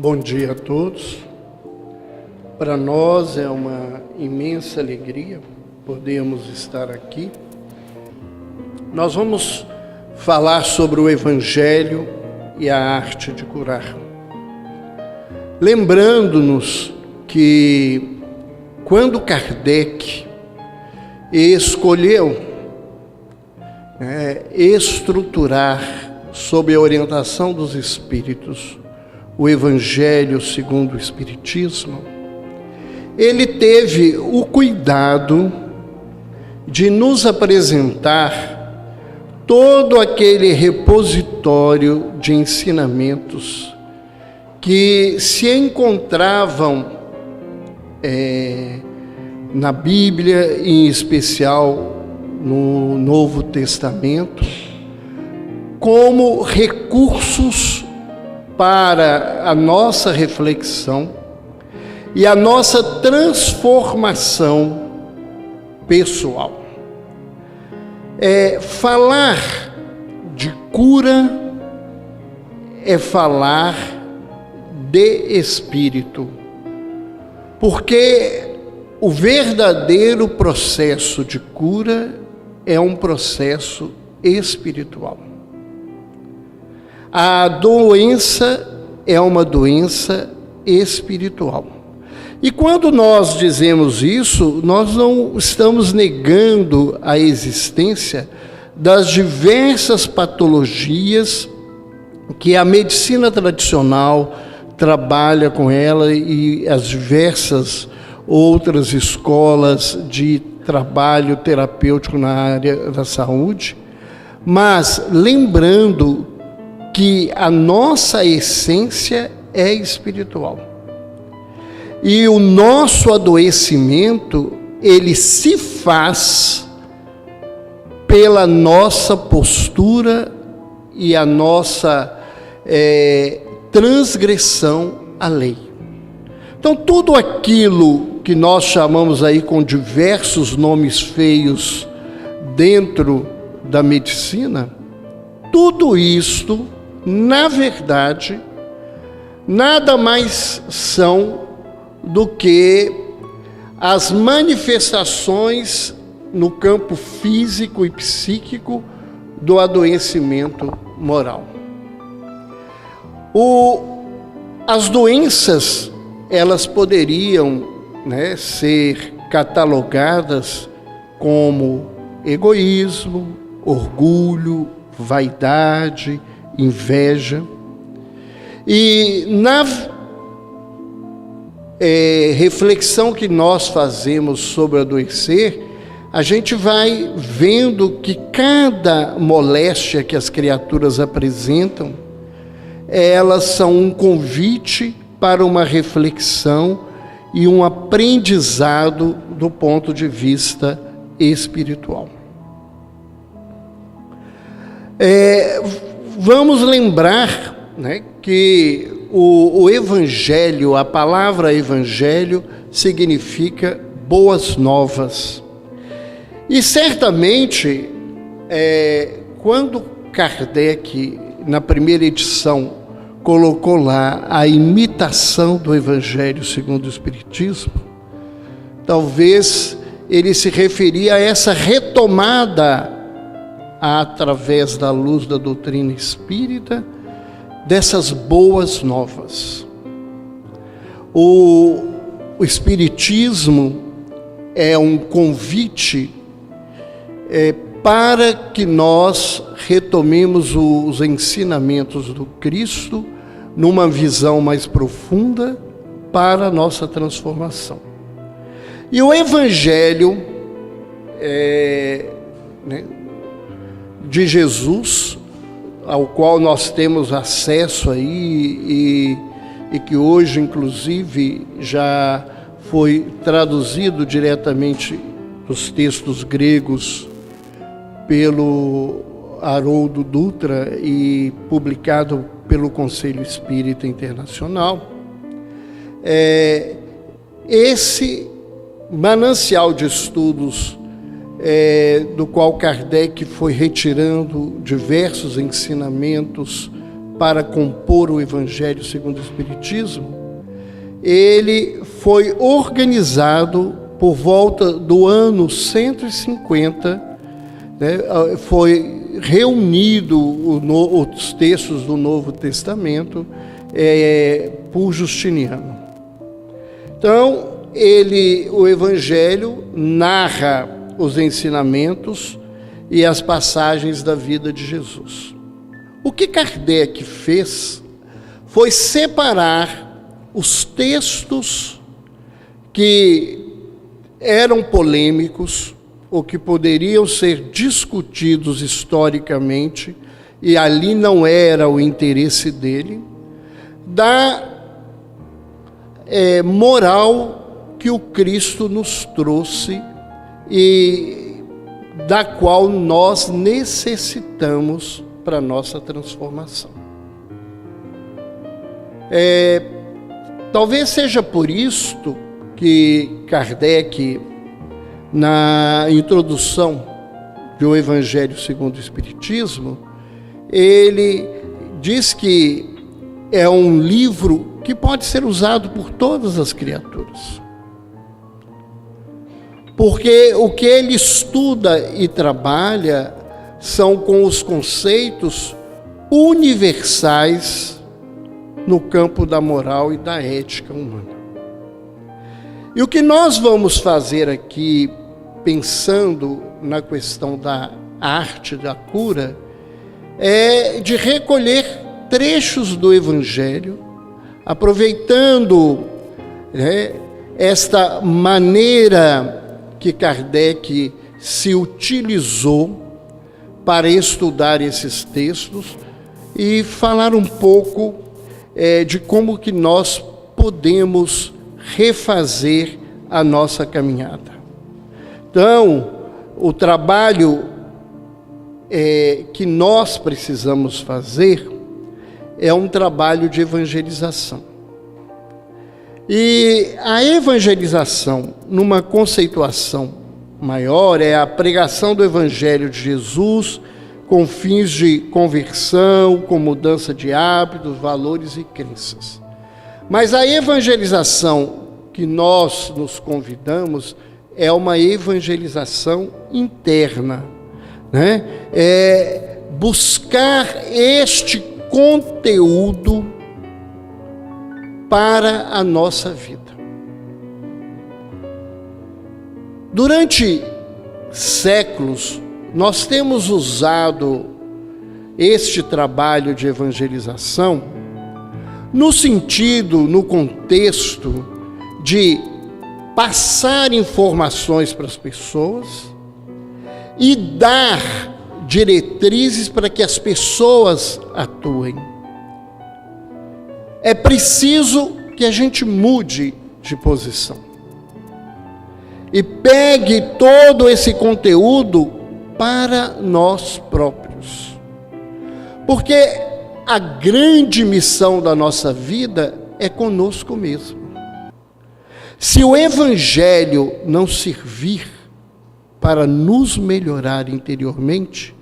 Bom dia a todos. Para nós é uma imensa alegria podermos estar aqui. Nós vamos falar sobre o Evangelho e a arte de curar. Lembrando-nos que quando Kardec escolheu estruturar, sob a orientação dos Espíritos, o Evangelho segundo o Espiritismo, ele teve o cuidado de nos apresentar todo aquele repositório de ensinamentos que se encontravam na Bíblia, em especial no Novo Testamento, como recursos para a nossa reflexão e a nossa transformação pessoal. Falar de cura é falar de espírito, porque o verdadeiro processo de cura é um processo espiritual. A doença é uma doença espiritual. E quando nós dizemos isso, nós não estamos negando a existência das diversas patologias que a medicina tradicional trabalha com ela e as diversas outras escolas de trabalho terapêutico na área da saúde, mas lembrando que a nossa essência é espiritual. E o nosso adoecimento, ele se faz pela nossa postura e a nossa transgressão à lei. Então, tudo aquilo que nós chamamos aí com diversos nomes feios dentro da medicina, tudo isto, na verdade, nada mais são do que as manifestações no campo físico e psíquico do adoecimento moral. As doenças, elas poderiam, ser catalogadas como egoísmo, orgulho, vaidade, inveja. E na reflexão que nós fazemos sobre adoecer, a gente vai vendo que cada moléstia que as criaturas apresentam, elas são um convite para uma reflexão e um aprendizado do ponto de vista espiritual. Vamos lembrar, que o Evangelho, a palavra Evangelho, significa boas novas. E certamente, quando Kardec, na primeira edição, colocou lá a imitação do Evangelho segundo o Espiritismo, talvez ele se referia a essa retomada através da luz da doutrina espírita, dessas boas novas. O Espiritismo é um convite para que nós retomemos os ensinamentos do Cristo numa visão mais profunda para a nossa transformação. E o Evangelho de Jesus, ao qual nós temos acesso aí e que hoje, inclusive, já foi traduzido diretamente dos textos gregos pelo Haroldo Dutra e publicado pelo Conselho Espírita Internacional. Esse manancial de estudos do qual Kardec foi retirando diversos ensinamentos para compor o Evangelho segundo o Espiritismo, ele foi organizado por volta do ano 150, né, foi reunido os textos do Novo Testamento por Justiniano. Então, o Evangelho narra os ensinamentos e as passagens da vida de Jesus. O que Kardec fez foi separar os textos que eram polêmicos ou que poderiam ser discutidos historicamente, e ali não era o interesse dele, da moral que o Cristo nos trouxe e da qual nós necessitamos para a nossa transformação. Talvez seja por isto que Kardec, na introdução do Evangelho segundo o Espiritismo, ele diz que é um livro que pode ser usado por todas as criaturas. Porque o que ele estuda e trabalha são com os conceitos universais no campo da moral e da ética humana. E o que nós vamos fazer aqui, pensando na questão da arte da cura, é de recolher trechos do Evangelho, aproveitando, esta maneira que Kardec se utilizou para estudar esses textos e falar um pouco de como que nós podemos refazer a nossa caminhada. Então, o trabalho que nós precisamos fazer é um trabalho de evangelização. E a evangelização, numa conceituação maior, é a pregação do Evangelho de Jesus com fins de conversão, com mudança de hábitos, valores e crenças. Mas a evangelização que nós nos convidamos é uma evangelização interna, né? É buscar este conteúdo para a nossa vida. Durante séculos, nós temos usado este trabalho de evangelização no sentido, no contexto de passar informações para as pessoas e dar diretrizes para que as pessoas atuem. É preciso que a gente mude de posição e pegue todo esse conteúdo para nós próprios. Porque a grande missão da nossa vida é conosco mesmo. Se o Evangelho não servir para nos melhorar interiormente,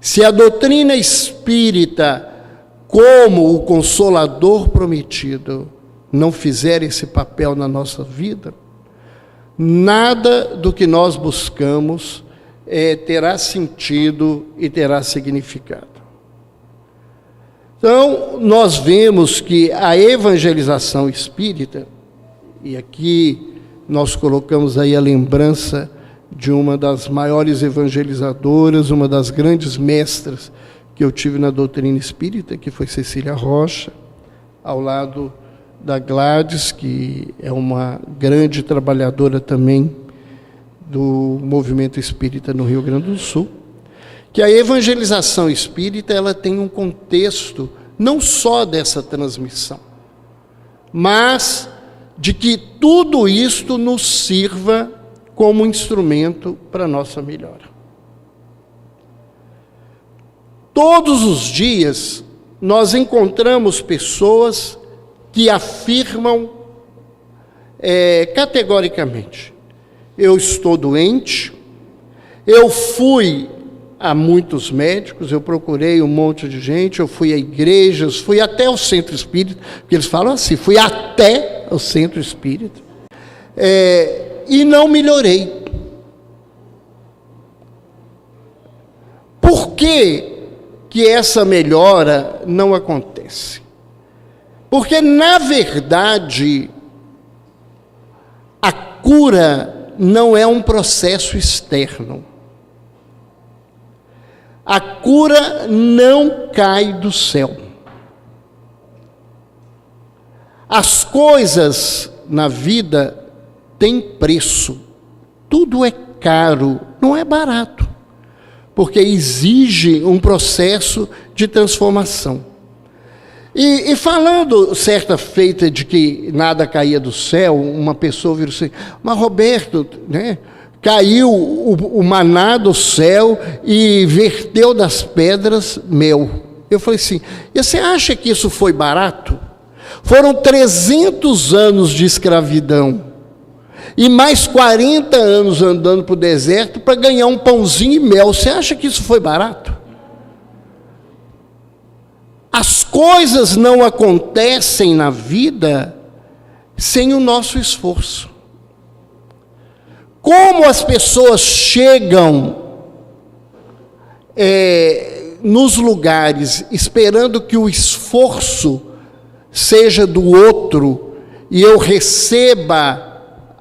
se a doutrina espírita, como o Consolador prometido, não fizer esse papel na nossa vida, nada do que nós buscamos terá sentido e terá significado. Então, nós vemos que a evangelização espírita, e aqui nós colocamos aí a lembrança de uma das maiores evangelizadoras, uma das grandes mestras que eu tive na doutrina espírita, que foi Cecília Rocha, ao lado da Gladys, que é uma grande trabalhadora também do movimento espírita no Rio Grande do Sul, que a evangelização espírita ela tem um contexto não só dessa transmissão, mas de que tudo isto nos sirva como instrumento para a nossa melhora. Todos os dias nós encontramos pessoas que afirmam categoricamente: eu estou doente, eu fui a muitos médicos, eu procurei um monte de gente, eu fui a igrejas, fui até o centro espírita, porque eles falam assim, fui até o centro espírita, e não melhorei. Por que essa melhora não acontece? Porque, na verdade, a cura não é um processo externo. A cura não cai do céu. As coisas na vida têm preço. Tudo é caro, não é barato. Porque exige um processo de transformação. E falando certa feita de que nada caía do céu, uma pessoa virou assim, mas Roberto, né, caiu o maná do céu e verteu das pedras mel. Eu falei assim, e você acha que isso foi barato? Foram 300 anos de escravidão e mais 40 anos andando para o deserto para ganhar um pãozinho e mel. Você acha que isso foi barato? As coisas não acontecem na vida sem o nosso esforço. Como as pessoas chegam nos lugares esperando que o esforço seja do outro e eu receba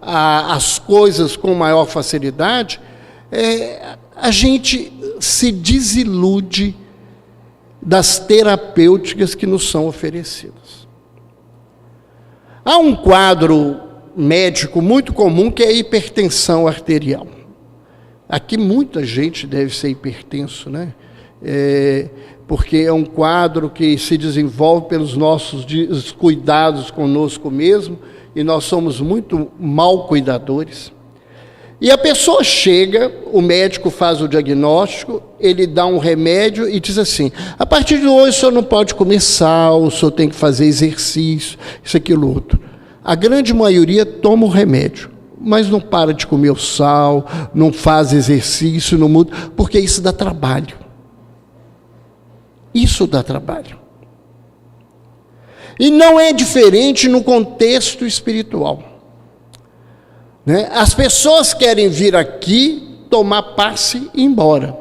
as coisas com maior facilidade, a gente se desilude das terapêuticas que nos são oferecidas. Há um quadro médico muito comum que é a hipertensão arterial. Aqui muita gente deve ser hipertenso, né? Porque é um quadro que se desenvolve pelos nossos descuidados conosco mesmo, e nós somos muito mal cuidadores. E a pessoa chega, o médico faz o diagnóstico, ele dá um remédio e diz assim, a partir de hoje o senhor não pode comer sal, o senhor tem que fazer exercício, isso, aquilo, outro. A grande maioria toma o remédio, mas não para de comer o sal, não faz exercício, não muda, porque isso dá trabalho. Isso dá trabalho. E não é diferente no contexto espiritual. As pessoas querem vir aqui, tomar passe e ir embora.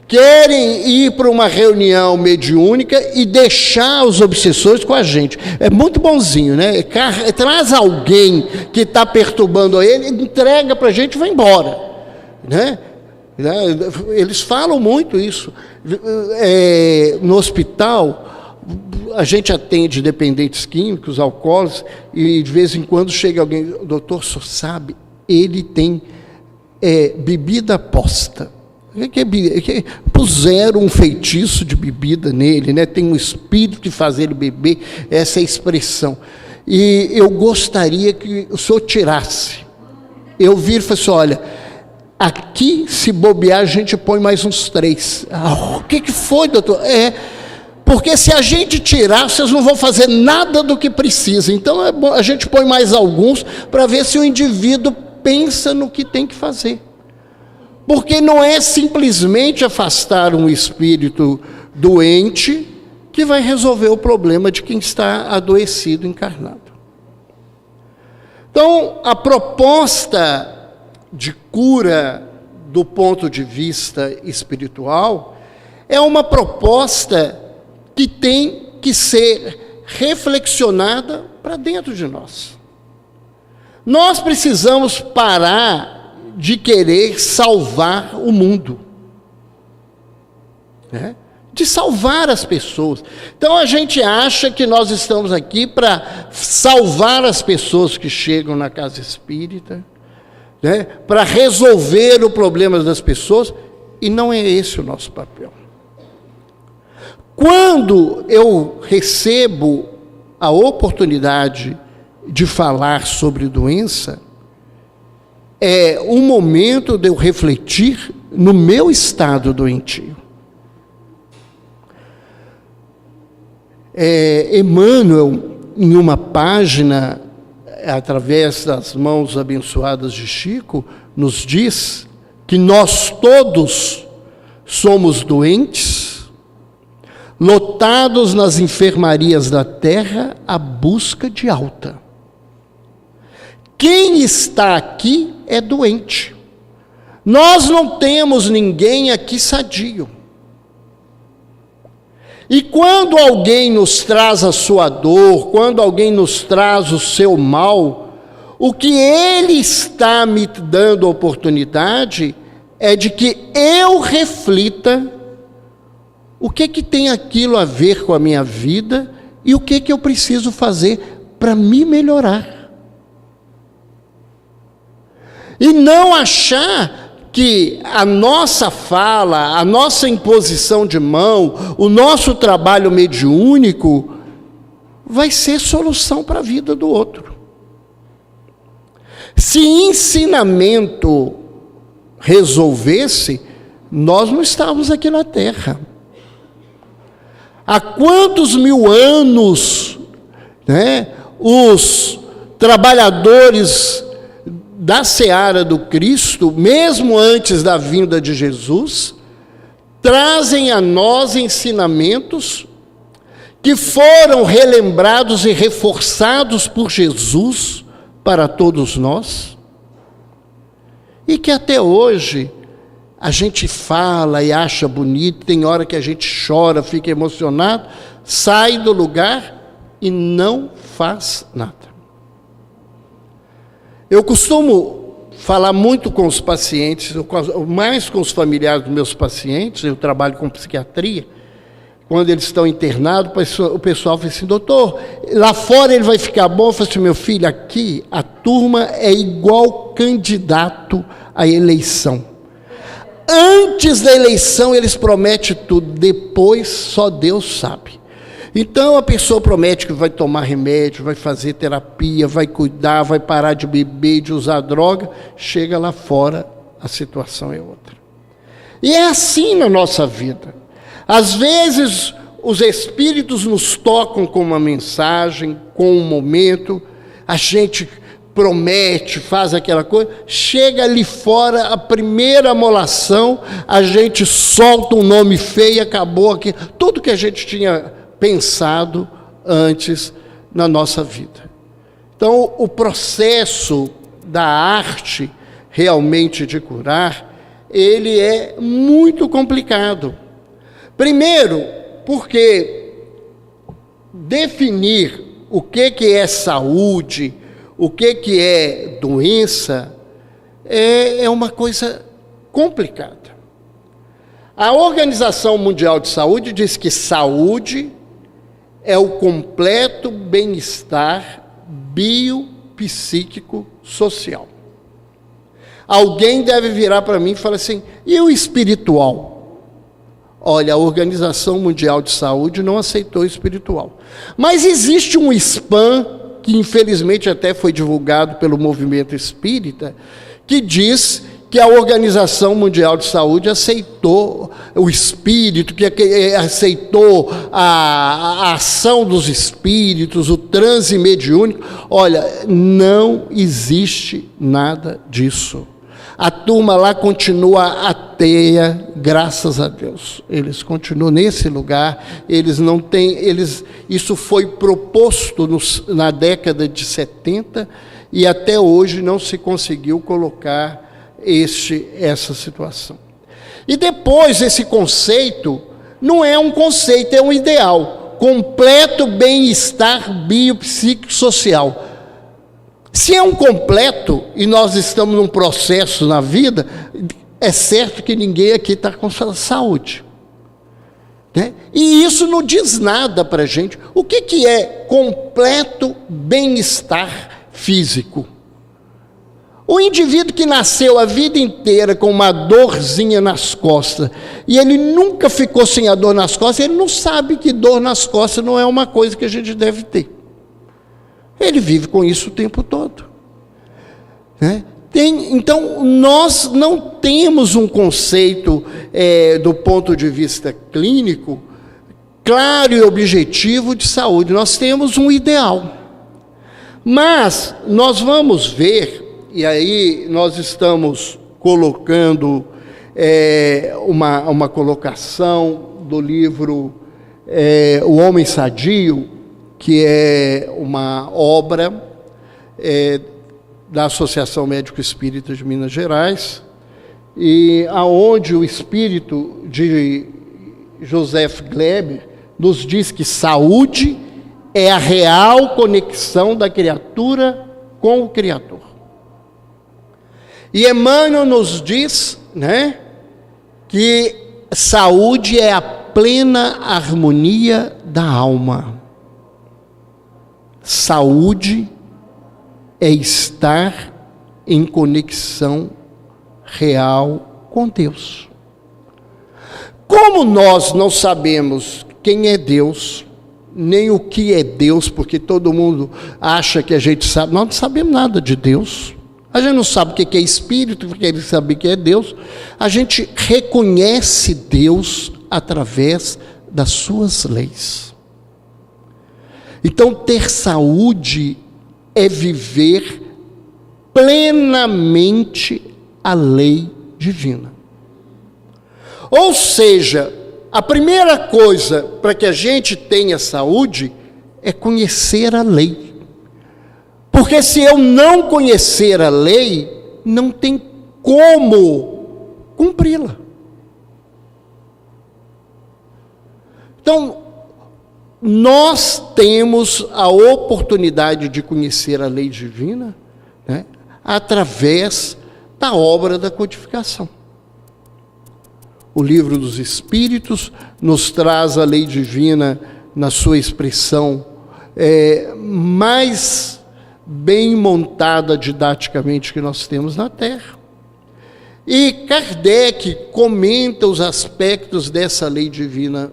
Querem ir para uma reunião mediúnica e deixar os obsessores com a gente. É muito bonzinho, né? Traz alguém que está perturbando ele, entrega para a gente e vai embora. Eles falam muito isso. No hospital, a gente atende dependentes químicos, alcoólicos, e de vez em quando chega alguém, doutor, só sabe, ele tem bebida posta. Puseram um feitiço de bebida nele, né? Tem um espírito que faz ele beber, essa é a expressão. E eu gostaria que o senhor tirasse. Eu vi e falei assim, olha, aqui se bobear a gente põe mais uns 3. O que foi, doutor? Porque se a gente tirar, vocês não vão fazer nada do que precisa. Então a gente põe mais alguns para ver se o indivíduo pensa no que tem que fazer. Porque não é simplesmente afastar um espírito doente que vai resolver o problema de quem está adoecido, encarnado. Então, a proposta de cura do ponto de vista espiritual é uma proposta que tem que ser reflexionada para dentro de nós. Nós precisamos parar de querer salvar o mundo, de salvar as pessoas. Então a gente acha que nós estamos aqui para salvar as pessoas que chegam na casa espírita, para resolver o problema das pessoas, e não é esse o nosso papel. Quando eu recebo a oportunidade de falar sobre doença, é um momento de eu refletir no meu estado doentio. Emmanuel, em uma página, através das mãos abençoadas de Chico, nos diz, que nós todos somos doentes, lotados nas enfermarias da terra à busca de alta. Quem está aqui é doente. Nós não temos ninguém aqui sadio. E quando alguém nos traz a sua dor, quando alguém nos traz o seu mal, o que ele está me dando oportunidade é de que eu reflita o que tem aquilo a ver com a minha vida e o que eu preciso fazer para me melhorar. E não achar que a nossa fala, a nossa imposição de mão, o nosso trabalho mediúnico vai ser solução para a vida do outro. Se ensinamento resolvesse, nós não estávamos aqui na Terra. Há quantos mil anos, os trabalhadores da seara do Cristo, mesmo antes da vinda de Jesus, trazem a nós ensinamentos que foram relembrados e reforçados por Jesus para todos nós, e que até hoje a gente fala e acha bonito, tem hora que a gente chora, fica emocionado, sai do lugar e não faz nada. Eu costumo falar muito com os pacientes, mais com os familiares dos meus pacientes, eu trabalho com psiquiatria, quando eles estão internados, o pessoal fala assim, doutor, lá fora ele vai ficar bom? Eu falo assim, meu filho, aqui a turma é igual candidato à eleição. Antes da eleição eles prometem tudo, depois só Deus sabe. Então a pessoa promete que vai tomar remédio, vai fazer terapia, vai cuidar, vai parar de beber, de usar droga, chega lá fora, a situação é outra. E é assim na nossa vida. Às vezes os espíritos nos tocam com uma mensagem, com um momento, a gente promete, faz aquela coisa, chega ali fora, a primeira amolação, a gente solta um nome feio, acabou aqui, tudo que a gente tinha pensado antes na nossa vida. Então, o processo da arte realmente de curar, ele é muito complicado. Primeiro, porque definir o que é saúde, o que é doença, é uma coisa complicada. A Organização Mundial de Saúde diz que saúde é o completo bem-estar biopsíquico social. Alguém deve virar para mim e falar assim, e o espiritual? Olha, a Organização Mundial de Saúde não aceitou o espiritual. Mas existe um spam, que infelizmente até foi divulgado pelo movimento espírita, que diz que a Organização Mundial de Saúde aceitou o espírito, que aceitou a ação dos espíritos, o transe mediúnico. Olha, não existe nada disso. A turma lá continua ateia, graças a Deus. Eles continuam nesse lugar, eles não têm, isso foi proposto na década de 70 e até hoje não se conseguiu colocar essa situação. E depois esse conceito não é um conceito, é um ideal. Completo bem-estar biopsicossocial. Se é um completo e nós estamos num processo na vida, é certo que ninguém aqui está com saúde. Né? E isso não diz nada para a gente. O que é completo bem-estar físico? O indivíduo que nasceu a vida inteira com uma dorzinha nas costas, e ele nunca ficou sem a dor nas costas, ele não sabe que dor nas costas não é uma coisa que a gente deve ter. Ele vive com isso o tempo todo. Né? Então, nós não temos um conceito, do ponto de vista clínico, claro e objetivo de saúde. Nós temos um ideal. Mas nós vamos ver, e aí nós estamos colocando uma colocação do livro O Homem Sadio, que é uma obra da Associação Médico Espírita de Minas Gerais, e aonde o espírito de Joseph Gleber nos diz que saúde é a real conexão da criatura com o Criador. E Emmanuel nos diz, né, que saúde é a plena harmonia da alma. Saúde é estar em conexão real com Deus. Como nós não sabemos quem é Deus, nem o que é Deus, porque todo mundo acha que a gente sabe, nós não sabemos nada de Deus, a gente não sabe o que é Espírito, quer saber o que é Deus, a gente reconhece Deus através das suas leis. Então, ter saúde é viver plenamente a lei divina. Ou seja, a primeira coisa para que a gente tenha saúde é conhecer a lei. Porque se eu não conhecer a lei, não tem como cumpri-la. Então, nós temos a oportunidade de conhecer a lei divina, né, através da obra da codificação. O Livro dos Espíritos nos traz a lei divina na sua expressão mais bem montada didaticamente que nós temos na Terra. E Kardec comenta os aspectos dessa lei divina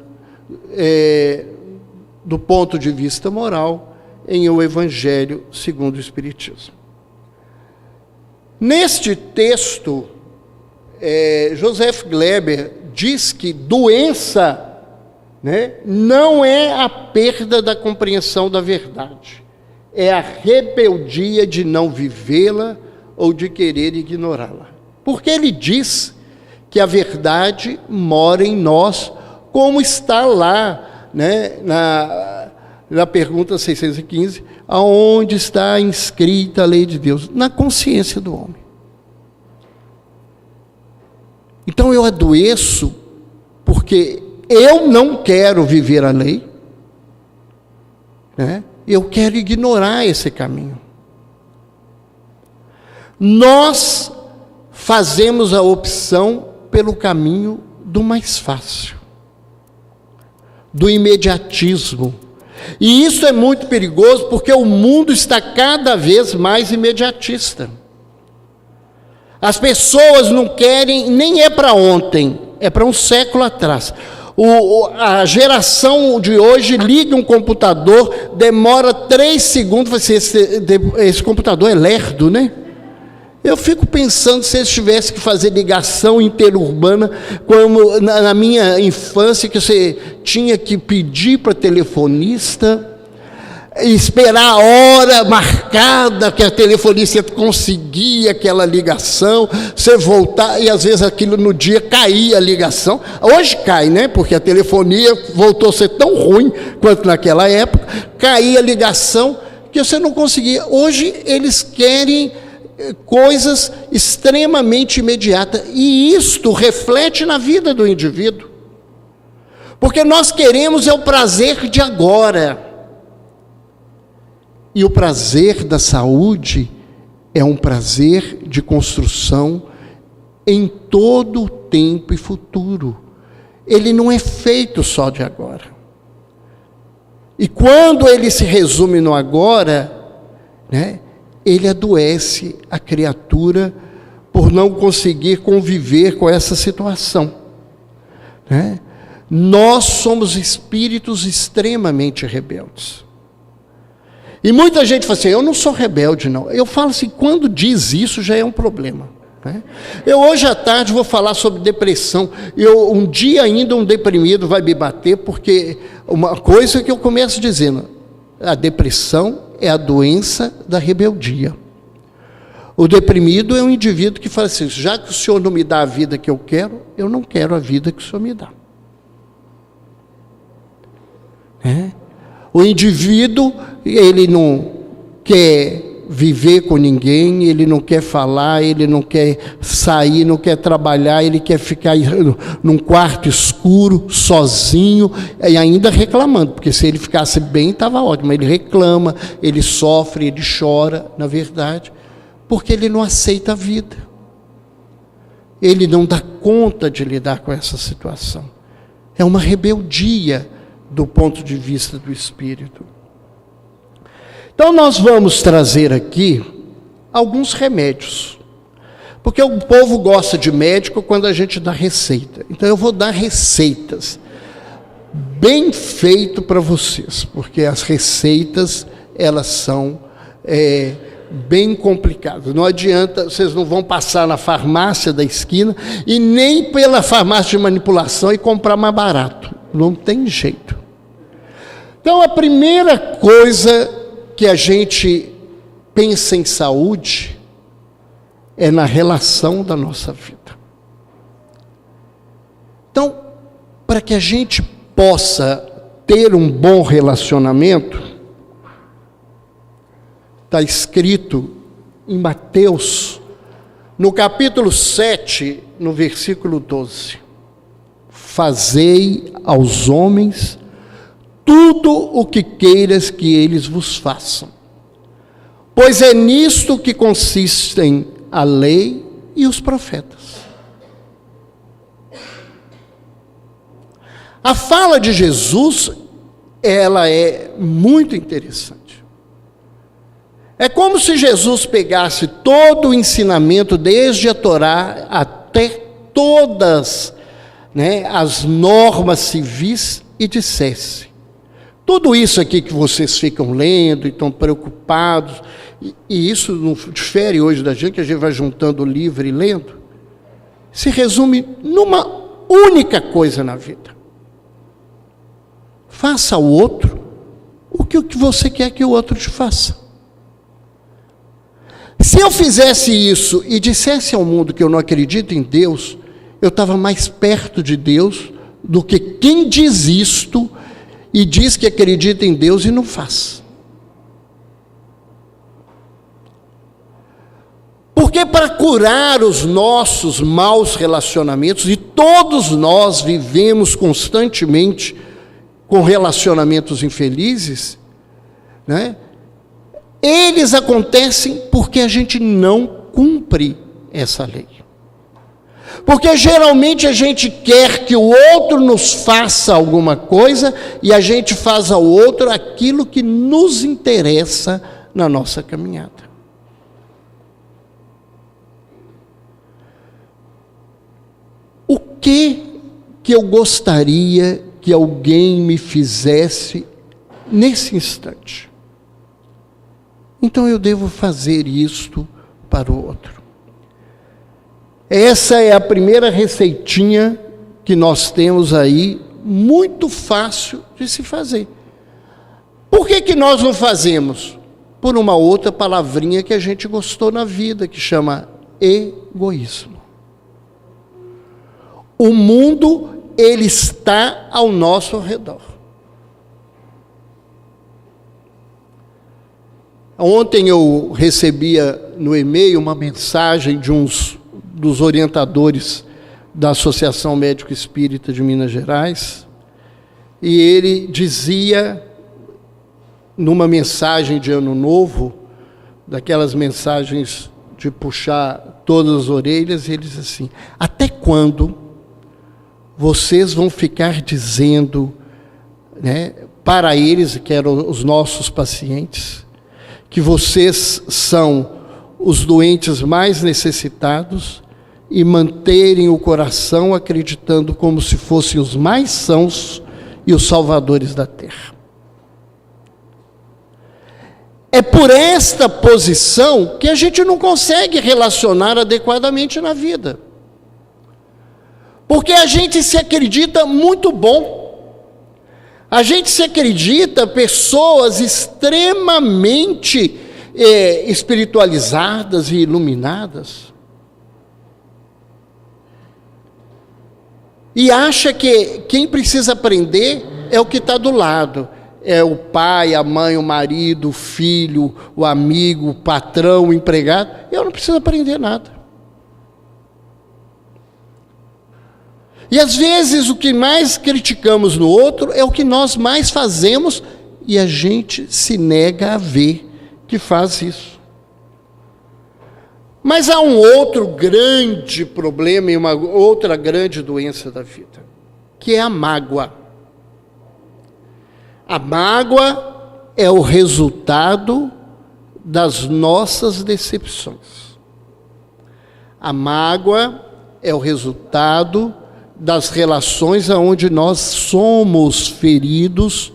do ponto de vista moral em O Evangelho segundo o Espiritismo. Neste texto, Joseph Gleber diz que doença, né, não é a perda da compreensão da verdade, é a rebeldia de não vivê-la ou de querer ignorá-la. Porque ele diz que a verdade mora em nós, como está lá, né, na pergunta 615, aonde está inscrita a lei de Deus? Na consciência do homem. Então eu adoeço porque eu não quero viver a lei, né? Eu quero ignorar esse caminho. Nós fazemos a opção pelo caminho do mais fácil, do imediatismo. E isso é muito perigoso porque o mundo está cada vez mais imediatista. As pessoas não querem, nem é para ontem, é para um século atrás. A geração de hoje liga um computador, demora 3 segundos, esse computador é lerdo, né? Eu fico pensando se eles tivessem que fazer ligação interurbana, como na minha infância, que você tinha que pedir para telefonista, esperar a hora marcada que a telefonista conseguia aquela ligação, você voltar, e às vezes aquilo no dia caía a ligação. Hoje cai, né? Porque a telefonia voltou a ser tão ruim quanto naquela época, caía a ligação que você não conseguia. Hoje eles querem coisas extremamente imediatas, e isto reflete na vida do indivíduo, porque nós queremos o prazer de agora. E o prazer da saúde é um prazer de construção em todo o tempo e futuro. Ele não é feito só de agora. E quando ele se resume no agora, né, ele adoece a criatura por não conseguir conviver com essa situação, né? Nós somos espíritos extremamente rebeldes. E muita gente fala assim, eu não sou rebelde, não. Eu falo assim, quando diz isso já é um problema, né? Eu hoje à tarde vou falar sobre depressão. Um dia ainda um deprimido vai me bater, porque uma coisa que eu começo dizendo, a depressão é a doença da rebeldia. O deprimido é um indivíduo que fala assim: já que o Senhor não me dá a vida que eu quero, eu não quero a vida que o Senhor me dá. O indivíduo, ele não quer viver com ninguém, ele não quer falar, ele não quer sair, não quer trabalhar, ele quer ficar num quarto escuro, sozinho, e ainda reclamando, porque se ele ficasse bem, estava ótimo. Ele reclama, ele sofre, ele chora, na verdade, porque ele não aceita a vida. Ele não dá conta de lidar com essa situação. É uma rebeldia do ponto de vista do espírito. Então nós vamos trazer aqui alguns remédios, porque o povo gosta de médico quando a gente dá receita. Então eu vou dar receitas bem feito para vocês, porque as receitas, elas são bem complicadas. Não adianta, vocês não vão passar na farmácia da esquina e nem pela farmácia de manipulação e comprar mais barato. Não tem jeito. Então a primeira coisa que a gente pensa em saúde é na relação da nossa vida. Então, para que a gente possa ter um bom relacionamento, está escrito em Mateus, no capítulo 7, no versículo 12: fazei aos homens tudo o que queiras que eles vos façam, pois é nisto que consistem a lei e os profetas. A fala de Jesus, ela é muito interessante. É como se Jesus pegasse todo o ensinamento, desde a Torá até todas, as normas civis, e dissesse: tudo isso aqui que vocês ficam lendo e estão preocupados, e isso não difere hoje da gente, que a gente vai juntando o livro e lendo, se resume numa única coisa na vida: faça ao outro o que você quer que o outro te faça. Se eu fizesse isso e dissesse ao mundo que eu não acredito em Deus, eu estava mais perto de Deus do que quem diz isto e diz que acredita em Deus e não faz. Porque para curar os nossos maus relacionamentos, e todos nós vivemos constantemente com relacionamentos infelizes, eles acontecem porque a gente não cumpre essa lei. Porque geralmente a gente quer que o outro nos faça alguma coisa e a gente faz ao outro aquilo que nos interessa na nossa caminhada. O que eu gostaria que alguém me fizesse nesse instante? Então eu devo fazer isto para o outro. Essa é a primeira receitinha que nós temos aí, muito fácil de se fazer. Por que nós não fazemos? Por uma outra palavrinha que a gente gostou na vida, que chama egoísmo. O mundo, ele está ao nosso redor. Ontem eu recebia no e-mail uma mensagem de dos orientadores da Associação Médico Espírita de Minas Gerais, e ele dizia, numa mensagem de Ano Novo, daquelas mensagens de puxar todas as orelhas, ele diz assim: até quando vocês vão ficar dizendo, para eles, que eram os nossos pacientes, que vocês são os doentes mais necessitados, e manterem o coração acreditando como se fossem os mais sãos e os salvadores da terra? É por esta posição que a gente não consegue relacionar adequadamente na vida. Porque a gente se acredita muito bom. A gente se acredita pessoas extremamente espiritualizadas e iluminadas. E acha que quem precisa aprender é o que está do lado. É o pai, a mãe, o marido, o filho, o amigo, o patrão, o empregado. Eu não preciso aprender nada. E às vezes o que mais criticamos no outro é o que nós mais fazemos e a gente se nega a ver que faz isso. Mas há um outro grande problema e uma outra grande doença da vida, que é a mágoa. A mágoa é o resultado das nossas decepções. A mágoa é o resultado das relações onde nós somos feridos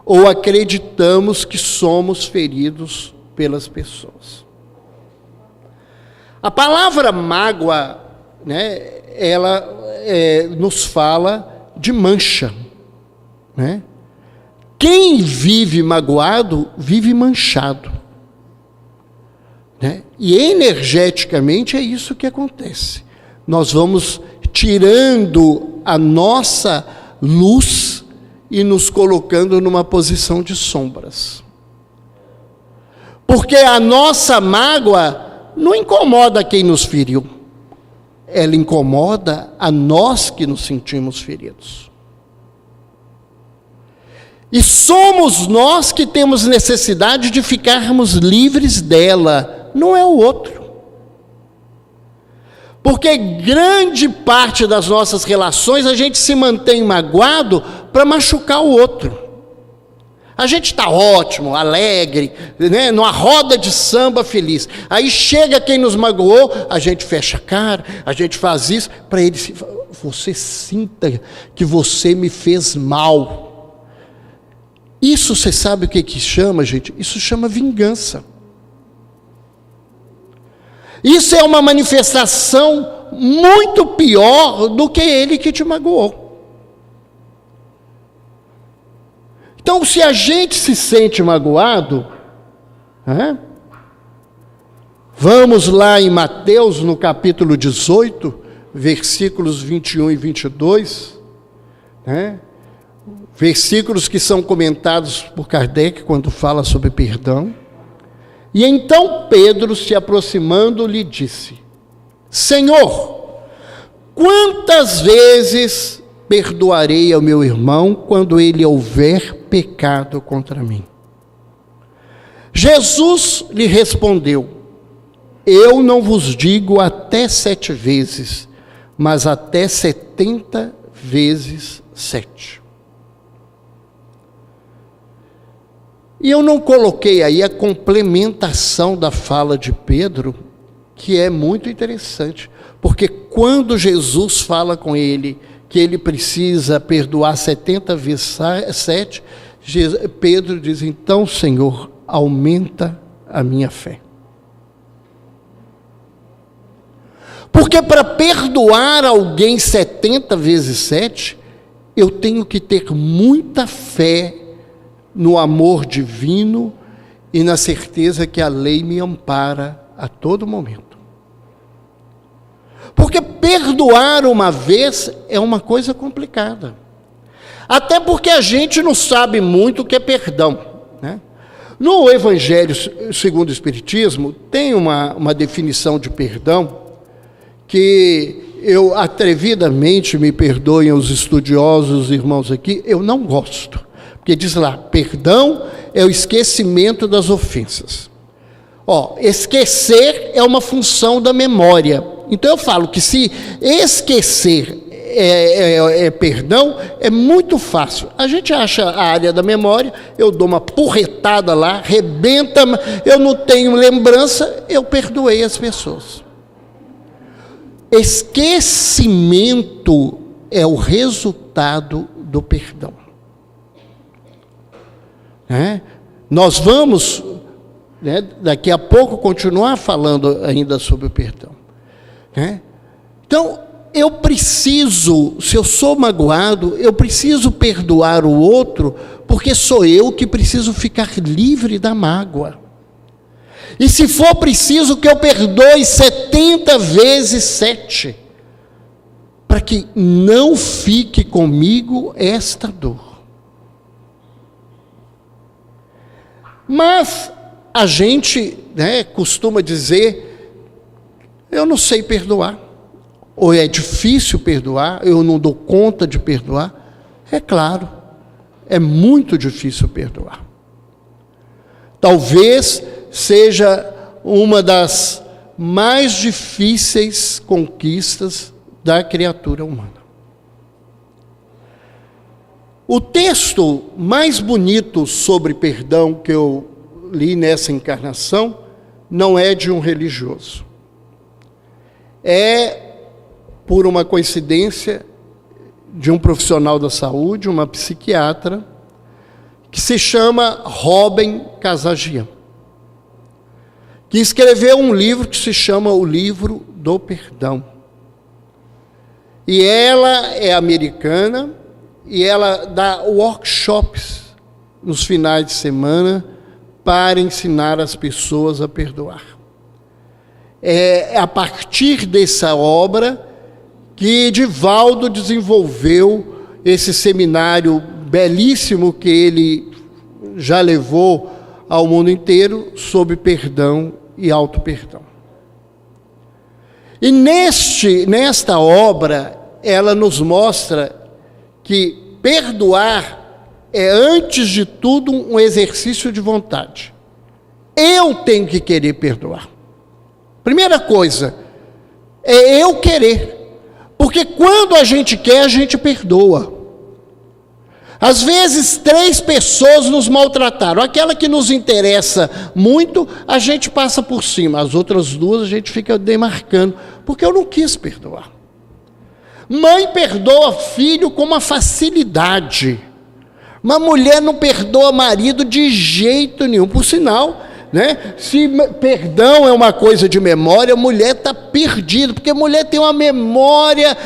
ou acreditamos que somos feridos pelas pessoas. A palavra mágoa, né, ela nos fala de mancha, né? Quem vive magoado, vive manchado, né? E energeticamente é isso que acontece. Nós vamos tirando a nossa luz e nos colocando numa posição de sombras. Porque a nossa mágoa não incomoda quem nos feriu, ela incomoda a nós que nos sentimos feridos. E somos nós que temos necessidade de ficarmos livres dela, não é o outro. Porque grande parte das nossas relações a gente se mantém magoado para machucar o outro. A gente está ótimo, alegre, né, numa roda de samba feliz. Aí chega quem nos magoou, a gente fecha a cara, a gente faz isso, para ele, você sinta que você me fez mal. Isso você sabe o que chama, gente? Isso chama vingança. Isso é uma manifestação muito pior do que ele que te magoou. Então, se a gente se sente magoado, vamos lá em Mateus, no capítulo 18, versículos 21 e 22, versículos que são comentados por Kardec quando fala sobre perdão. E então Pedro, se aproximando, lhe disse: Senhor, quantas vezes perdoarei ao meu irmão quando ele houver pecado contra mim? Jesus lhe respondeu: eu não vos digo até 7 vezes, mas até 70 vezes 7. E eu não coloquei aí a complementação da fala de Pedro, que é muito interessante, porque quando Jesus fala com ele que ele precisa perdoar 70 vezes 7, Pedro diz: então, Senhor, aumenta a minha fé. Porque para perdoar alguém 70 vezes 7, eu tenho que ter muita fé no amor divino e na certeza que a lei me ampara a todo momento. Porque perdoar uma vez é uma coisa complicada. Até porque a gente não sabe muito o que é perdão, né? No Evangelho segundo o Espiritismo, tem uma definição de perdão que eu atrevidamente, me perdoem os estudiosos, os irmãos aqui, eu não gosto. Porque diz lá, perdão é o esquecimento das ofensas. Esquecer é uma função da memória. Então eu falo que se esquecer é perdão, é muito fácil. A gente acha a área da memória, eu dou uma porretada lá, rebenta, eu não tenho lembrança, eu perdoei as pessoas. Esquecimento é o resultado do perdão. Nós vamos, daqui a pouco, continuar falando ainda sobre o perdão. Então, eu preciso, se eu sou magoado, eu preciso perdoar o outro, porque sou eu que preciso ficar livre da mágoa. E se for preciso que eu perdoe 70 vezes 7, para que não fique comigo esta dor. Mas a gente, costuma dizer, eu não sei perdoar, ou é difícil perdoar, eu não dou conta de perdoar. É claro, é muito difícil perdoar. Talvez seja uma das mais difíceis conquistas da criatura humana. O texto mais bonito sobre perdão que eu li nessa encarnação não é de um religioso. É, por uma coincidência, de um profissional da saúde, uma psiquiatra, que se chama Robin Kazagian, que escreveu um livro que se chama O Livro do Perdão. E ela é americana, e ela dá workshops nos finais de semana para ensinar as pessoas a perdoar. É a partir dessa obra que Divaldo desenvolveu esse seminário belíssimo que ele já levou ao mundo inteiro sobre perdão e auto-perdão. E nesta obra, ela nos mostra que perdoar é, antes de tudo, um exercício de vontade. Eu tenho que querer perdoar. Primeira coisa, é eu querer. Porque quando a gente quer, a gente perdoa. Às vezes, 3 pessoas nos maltrataram. Aquela que nos interessa muito, a gente passa por cima. As outras 2, a gente fica demarcando. Porque eu não quis perdoar. Mãe perdoa filho com uma facilidade. Uma mulher não perdoa marido de jeito nenhum. Por sinal, se perdão é uma coisa de memória, a mulher está perdida. Porque a mulher tem uma memória...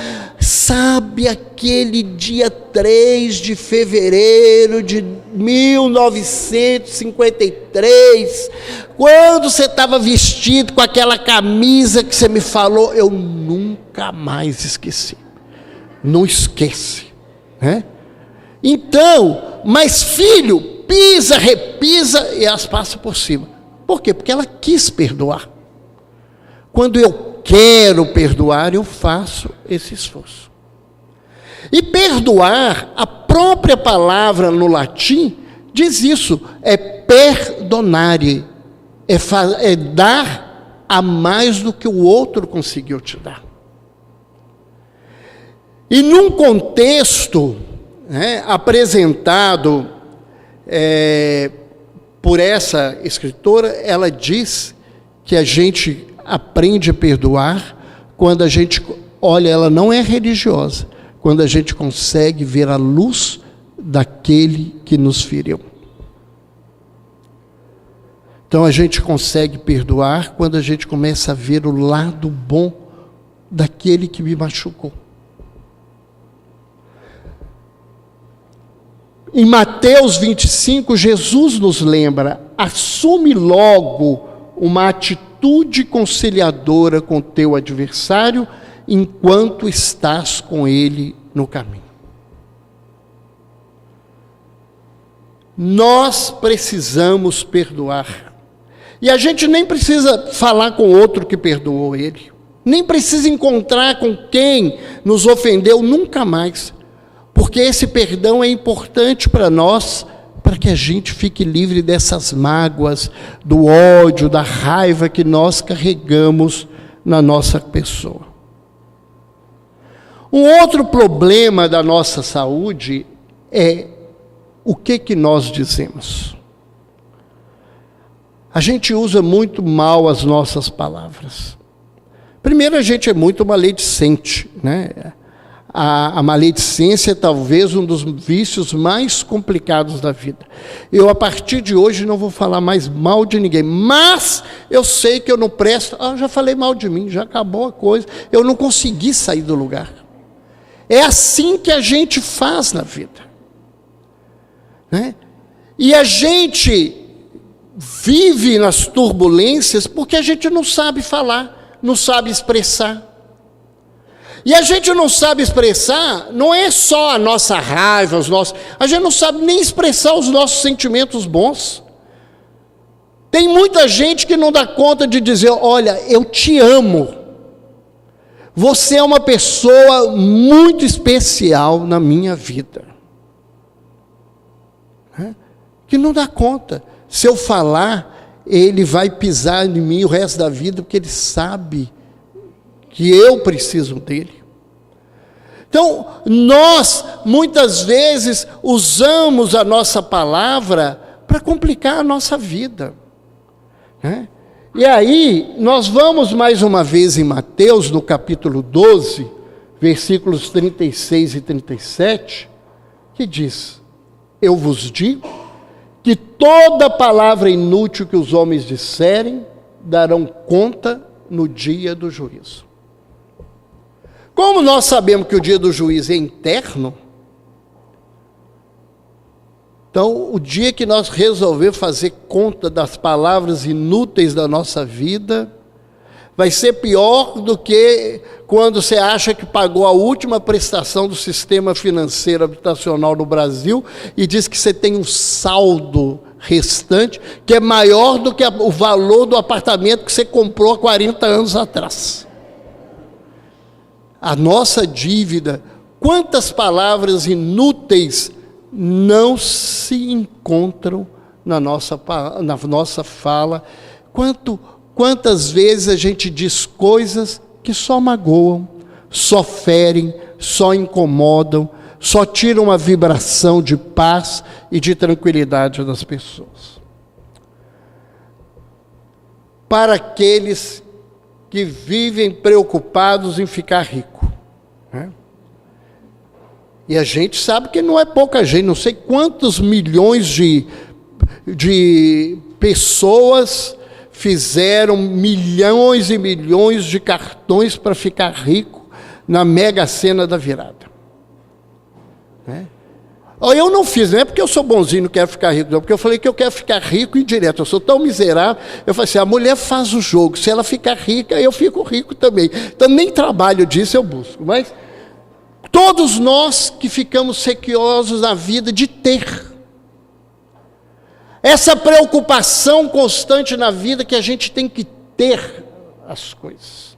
Sabe aquele dia 3 de fevereiro de 1953, quando você estava vestido com aquela camisa que você me falou? Eu nunca mais esqueci. Não esquece. Então, mas filho, pisa, repisa e elas passam por cima. Por quê? Porque ela quis perdoar. Quando eu quero perdoar, eu faço esse esforço. E perdoar, a própria palavra no latim diz isso, é perdonare, é dar a mais do que o outro conseguiu te dar. E num contexto apresentado por essa escritora, ela diz que a gente aprende a perdoar quando a gente, olha, ela não é religiosa, quando a gente consegue ver a luz daquele que nos feriu. Então a gente consegue perdoar quando a gente começa a ver o lado bom daquele que me machucou. Em Mateus 25, Jesus nos lembra, assume logo uma atitude conciliadora com teu adversário, enquanto estás com ele no caminho. Nós precisamos perdoar. E a gente nem precisa falar com outro que perdoou ele. Nem precisa encontrar com quem nos ofendeu nunca mais. Porque esse perdão é importante para nós, para que a gente fique livre dessas mágoas, do ódio, da raiva que nós carregamos na nossa pessoa. Um outro problema da nossa saúde é o que nós dizemos. A gente usa muito mal as nossas palavras. Primeiro, a gente é muito maledicente, A maledicência é talvez um dos vícios mais complicados da vida. Eu, a partir de hoje, não vou falar mais mal de ninguém, mas eu sei que eu não presto. Já falei mal de mim, já acabou a coisa. Eu não consegui sair do lugar. É assim que a gente faz na vida. E a gente vive nas turbulências porque a gente não sabe falar, não sabe expressar. E a gente não sabe expressar, não é só a nossa raiva, a gente não sabe nem expressar os nossos sentimentos bons. Tem muita gente que não dá conta de dizer, olha, eu te amo. Você é uma pessoa muito especial na minha vida. Que não dá conta. Se eu falar, ele vai pisar em mim o resto da vida, porque ele sabe que eu preciso dele. Então, nós, muitas vezes, usamos a nossa palavra para complicar a nossa vida. E aí, nós vamos mais uma vez em Mateus, no capítulo 12, versículos 36 e 37, que diz, eu vos digo que toda palavra inútil que os homens disserem, darão conta no dia do juízo. Como nós sabemos que o dia do juízo é eterno, então, o dia que nós resolver fazer conta das palavras inúteis da nossa vida, vai ser pior do que quando você acha que pagou a última prestação do sistema financeiro habitacional no Brasil e diz que você tem um saldo restante que é maior do que o valor do apartamento que você comprou há 40 anos atrás. A nossa dívida, quantas palavras inúteis não se encontram na nossa fala, quantas vezes a gente diz coisas que só magoam, só ferem, só incomodam, só tiram a vibração de paz e de tranquilidade das pessoas. Para aqueles que vivem preocupados em ficar rico, E a gente sabe que não é pouca gente, não sei quantos milhões de pessoas fizeram milhões e milhões de cartões para ficar rico na Mega Sena da virada. Eu não fiz, não é porque eu sou bonzinho, não quero ficar rico, não, porque eu falei que eu quero ficar rico indireto, eu sou tão miserável, eu falei assim, a mulher faz o jogo, se ela ficar rica, eu fico rico também. Então nem trabalho disso eu busco, mas todos nós que ficamos sequiosos na vida de ter. Essa preocupação constante na vida que a gente tem que ter as coisas.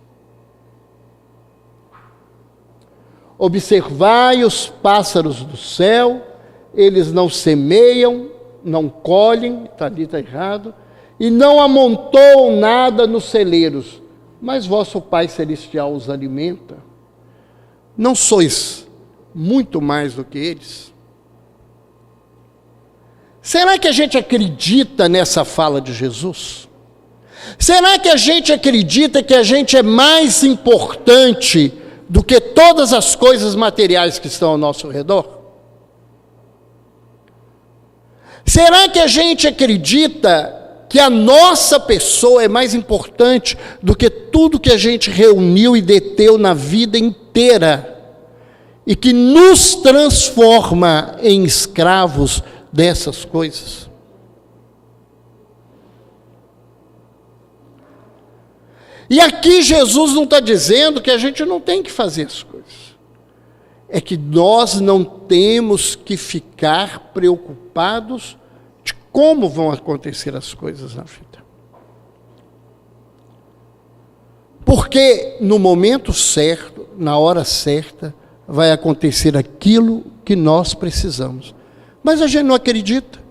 Observai os pássaros do céu, eles não semeiam, não colhem, ali está errado, e não amontoam nada nos celeiros, mas vosso Pai Celestial os alimenta. Não sois muito mais do que eles? Será que a gente acredita nessa fala de Jesus? Será que a gente acredita que a gente é mais importante do que todas as coisas materiais que estão ao nosso redor? Será que a gente acredita que a nossa pessoa é mais importante do que tudo que a gente reuniu e deteu na vida inteira e que nos transforma em escravos dessas coisas? E aqui Jesus não está dizendo que a gente não tem que fazer as coisas. É que nós não temos que ficar preocupados de como vão acontecer as coisas na vida. Porque no momento certo, na hora certa, vai acontecer aquilo que nós precisamos. Mas a gente não acredita.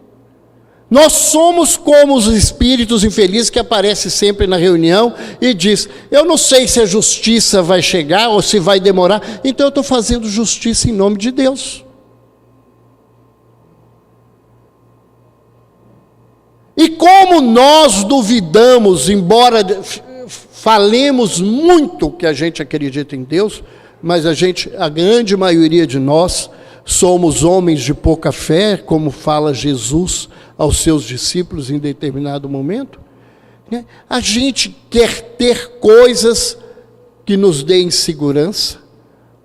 Nós somos como os espíritos infelizes que aparecem sempre na reunião e diz, eu não sei se a justiça vai chegar ou se vai demorar, então eu estou fazendo justiça em nome de Deus. E como nós duvidamos, embora falemos muito que a gente acredita em Deus, mas a grande maioria de nós somos homens de pouca fé, como fala Jesus aos seus discípulos em determinado momento. A gente quer ter coisas que nos deem segurança,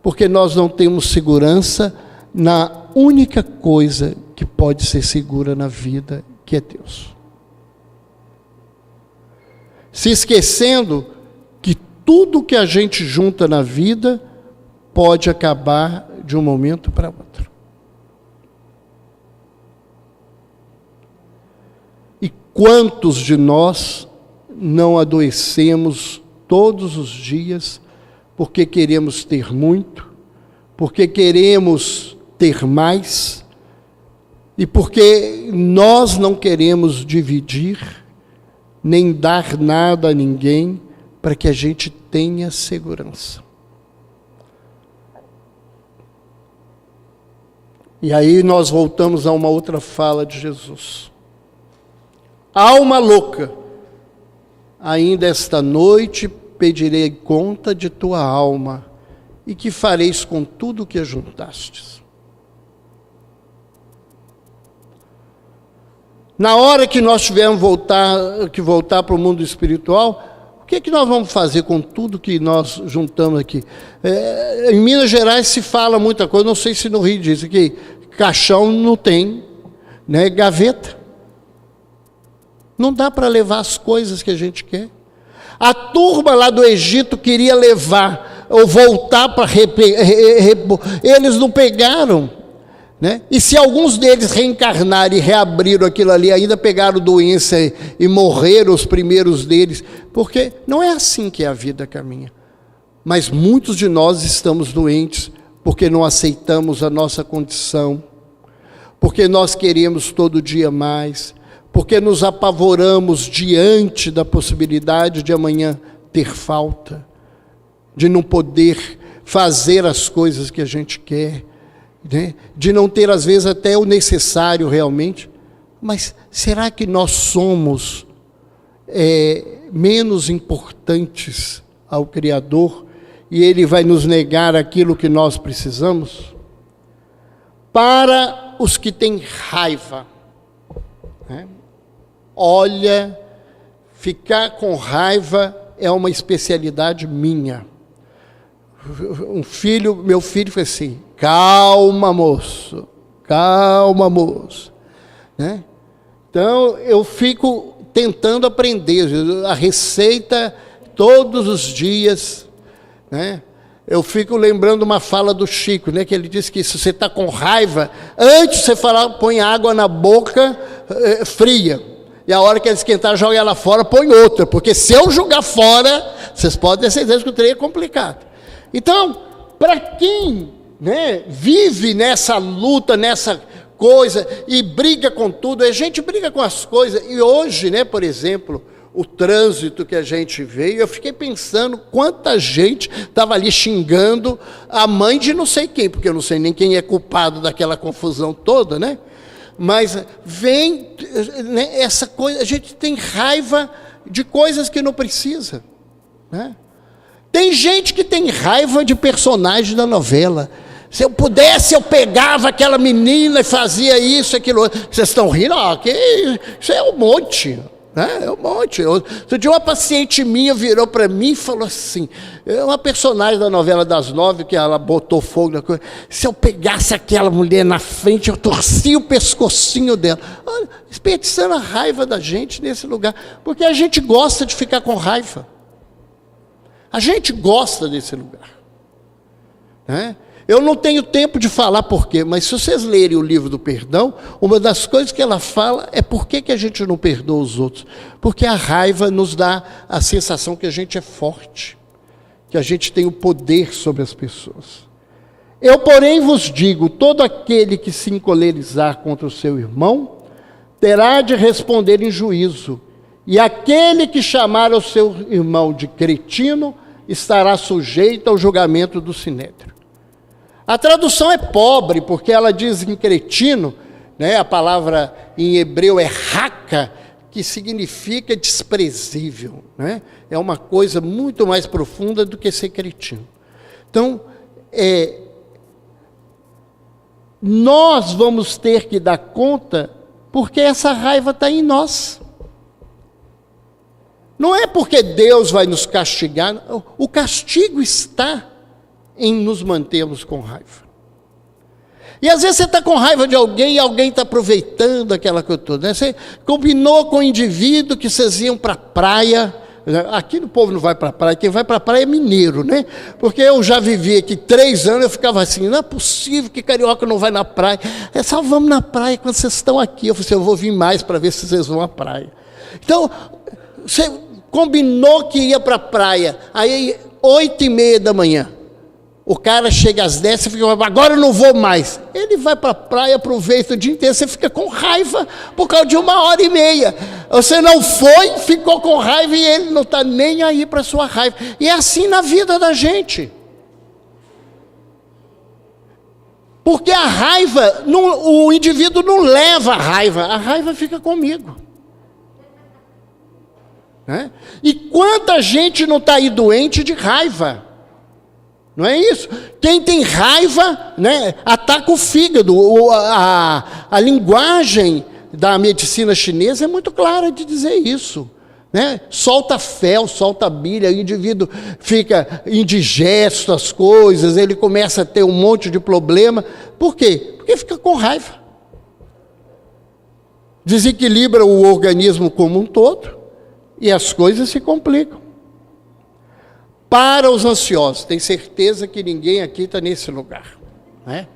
porque nós não temos segurança na única coisa que pode ser segura na vida, que é Deus. se esquecendo que tudo que a gente junta na vida pode acabar de um momento para outro. E quantos de nós não adoecemos todos os dias porque queremos ter muito, porque queremos ter mais, e porque nós não queremos dividir, nem dar nada a ninguém, para que a gente tenha segurança. E aí nós voltamos a uma outra fala de Jesus. Alma louca, ainda esta noite pedirei conta de tua alma, e que fareis com tudo o que ajuntastes. Na hora que nós tivermos que voltar para o mundo espiritual, o que é que nós vamos fazer com tudo que nós juntamos aqui? Em Minas Gerais se fala muita coisa, não sei se no Rio diz aqui, caixão não tem, né, gaveta. Não dá para levar as coisas que a gente quer. A turma lá do Egito queria levar, ou voltar para... Eles não pegaram, né? E se alguns deles reencarnaram e reabriram aquilo ali, ainda pegaram doença e morreram os primeiros deles, porque não é assim que a vida caminha. Mas muitos de nós estamos doentes, porque não aceitamos a nossa condição, porque nós queremos todo dia mais, porque nos apavoramos diante da possibilidade de amanhã ter falta, de não poder fazer as coisas que a gente quer, né? De não ter às vezes até o necessário realmente. Mas será que nós somos menos importantes ao Criador e Ele vai nos negar aquilo que nós precisamos? Para os que têm raiva, né? Olha, ficar com raiva é uma especialidade minha. Meu filho foi assim, calma moço, né? Então eu fico tentando aprender a receita todos os dias, né? Eu fico lembrando uma fala do Chico, né, que ele disse que se você está com raiva, antes de você falar, põe água na boca fria. E a hora que ele esquentar, joga ela fora, põe outra. Porque se eu jogar fora, vocês podem ter certeza que o trem é complicado. Então, para quem, né, vive nessa luta, nessa coisa, e briga com tudo, a gente briga com as coisas. E hoje, né, por exemplo, o trânsito que a gente veio, eu fiquei pensando quanta gente estava ali xingando a mãe de não sei quem, porque eu não sei nem quem é culpado daquela confusão toda, né? Mas vem, né, essa coisa, a gente tem raiva de coisas que não precisa, né? Tem gente que tem raiva de personagem da novela. Se eu pudesse, eu pegava aquela menina e fazia isso, aquilo outro. Vocês estão rindo? Isso é um monte, né? É um monte. Outro dia uma paciente minha virou para mim e falou assim, uma personagem da novela das 9, que ela botou fogo na coisa, se eu pegasse aquela mulher na frente, eu torcia o pescocinho dela. Olha, desperdiçando a raiva da gente nesse lugar, porque a gente gosta de ficar com raiva. A gente gosta desse lugar, né? Eu não tenho tempo de falar porquê, mas se vocês lerem o livro do perdão, uma das coisas que ela fala é por que a gente não perdoa os outros. Porque a raiva nos dá a sensação que a gente é forte, que a gente tem o poder sobre as pessoas. Eu, porém, vos digo, todo aquele que se encolerizar contra o seu irmão, terá de responder em juízo. E aquele que chamar o seu irmão de cretino, estará sujeito ao julgamento do sinédrio. A tradução é pobre, porque ela diz em cretino, né, a palavra em hebreu é raca, que significa desprezível, né? É uma coisa muito mais profunda do que ser cretino. Então, nós vamos ter que dar conta, porque essa raiva está em nós. Não é porque Deus vai nos castigar, o castigo está em nos mantermos com raiva. E às vezes você está com raiva de alguém e alguém está aproveitando aquela coisa toda, né? Você combinou com o indivíduo que vocês iam para a praia, Aqui o povo não vai para a praia, quem vai para a praia é mineiro, né? Porque eu já vivi aqui 3 anos, eu ficava assim, não é possível que carioca não vai na praia. É só vamos na praia quando vocês estão aqui. Eu falei assim, eu vou vir mais para ver se vocês vão à praia. Então, você combinou que ia para a praia, aí 8h30 da manhã. O cara chega às 10, você fica, agora eu não vou mais. Ele vai para a praia, aproveita o dia inteiro, você fica com raiva por causa de 1h30. Você não foi, ficou com raiva e ele não está nem aí para a sua raiva. E é assim na vida da gente. Porque a raiva, o indivíduo não leva a raiva fica comigo. Né? E quanta gente não está aí doente de raiva? Não é isso? Quem tem raiva, né, ataca o fígado. A linguagem da medicina chinesa é muito clara de dizer isso. Né? Solta fel, solta bilha, o indivíduo fica indigesto as coisas, ele começa a ter um monte de problema. Por quê? Porque fica com raiva. Desequilibra o organismo como um todo e as coisas se complicam. Para os ansiosos, tenho certeza que ninguém aqui está nesse lugar. Né?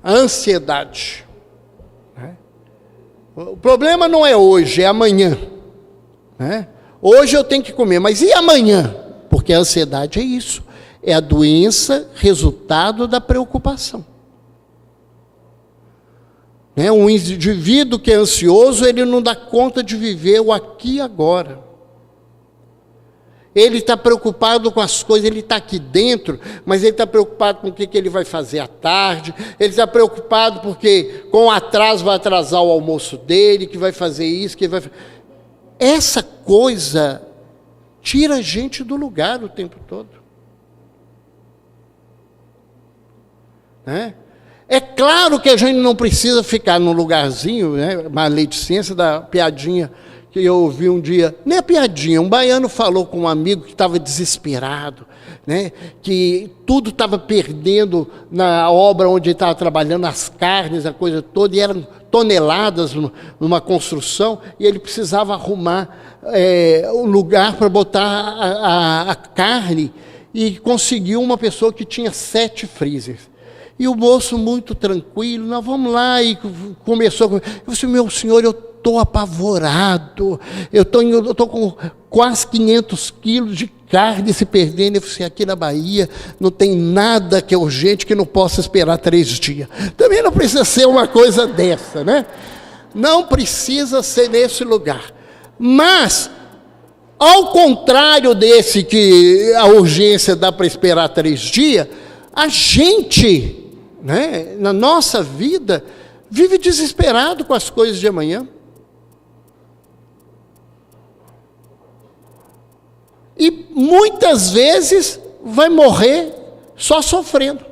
A ansiedade. Né? O problema não é hoje, é amanhã. Né? Hoje eu tenho que comer, mas e amanhã? Porque a ansiedade é isso. É a doença resultado da preocupação. Né? Um indivíduo que é ansioso, ele não dá conta de viver o aqui e agora. Ele está preocupado com as coisas, ele está aqui dentro, mas ele está preocupado com o que ele vai fazer à tarde, ele está preocupado porque com o atraso vai atrasar o almoço dele, que vai fazer isso, que vai... Essa coisa tira a gente do lugar o tempo todo. Né? É claro que a gente não precisa ficar num lugarzinho, né, uma maledicência da piadinha, que eu ouvi um dia, nem a piadinha, um baiano falou com um amigo que estava desesperado, né, que tudo estava perdendo na obra onde ele estava trabalhando, as carnes, a coisa toda, e eram toneladas numa construção, e ele precisava arrumar um lugar para botar a carne, e conseguiu uma pessoa que tinha 7 freezers. E o moço muito tranquilo, nós vamos lá, e começou, eu disse, meu senhor, eu estou apavorado, eu estou com quase 500 quilos de carne se perdendo. Eu disse, aqui na Bahia não tem nada que é urgente que não possa esperar 3 dias. Também não precisa ser uma coisa dessa, né? Não precisa ser nesse lugar. Mas, ao contrário desse que a urgência dá para esperar 3 dias, a gente... Né, na nossa vida, vive desesperado com as coisas de amanhã. E muitas vezes vai morrer só sofrendo.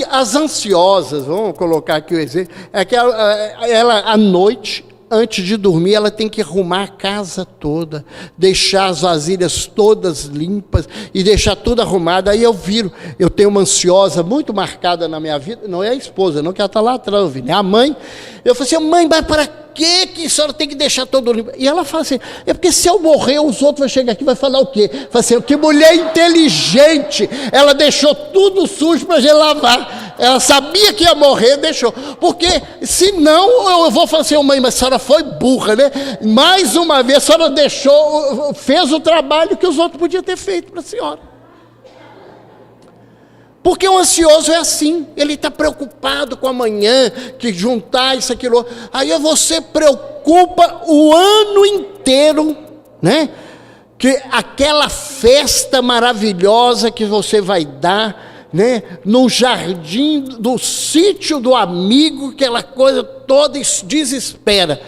As ansiosas, vamos colocar aqui o exemplo, é que ela à noite, antes de dormir, ela tem que arrumar a casa toda, deixar as vasilhas todas limpas e deixar tudo arrumado. Aí eu tenho uma ansiosa muito marcada na minha vida, não é a esposa, não, que ela está lá atrás, né? A mãe. Eu falei assim, mãe, mas para que a senhora tem que deixar tudo limpo? E ela fala assim, é porque se eu morrer, os outros vão chegar aqui e vão falar o quê? Fala assim, que mulher inteligente, ela deixou tudo sujo para a gente lavar. Ela sabia que ia morrer, deixou. Porque, senão, eu vou falar assim, mãe, mas a senhora foi burra, né? Mais uma vez, a senhora deixou, fez o trabalho que os outros podiam ter feito para a senhora. Porque o ansioso é assim, ele está preocupado com amanhã, que juntar isso, aquilo. Aí você preocupa o ano inteiro, né? Que aquela festa maravilhosa que você vai dar, né, no jardim do sítio do amigo, aquela coisa toda, desespera.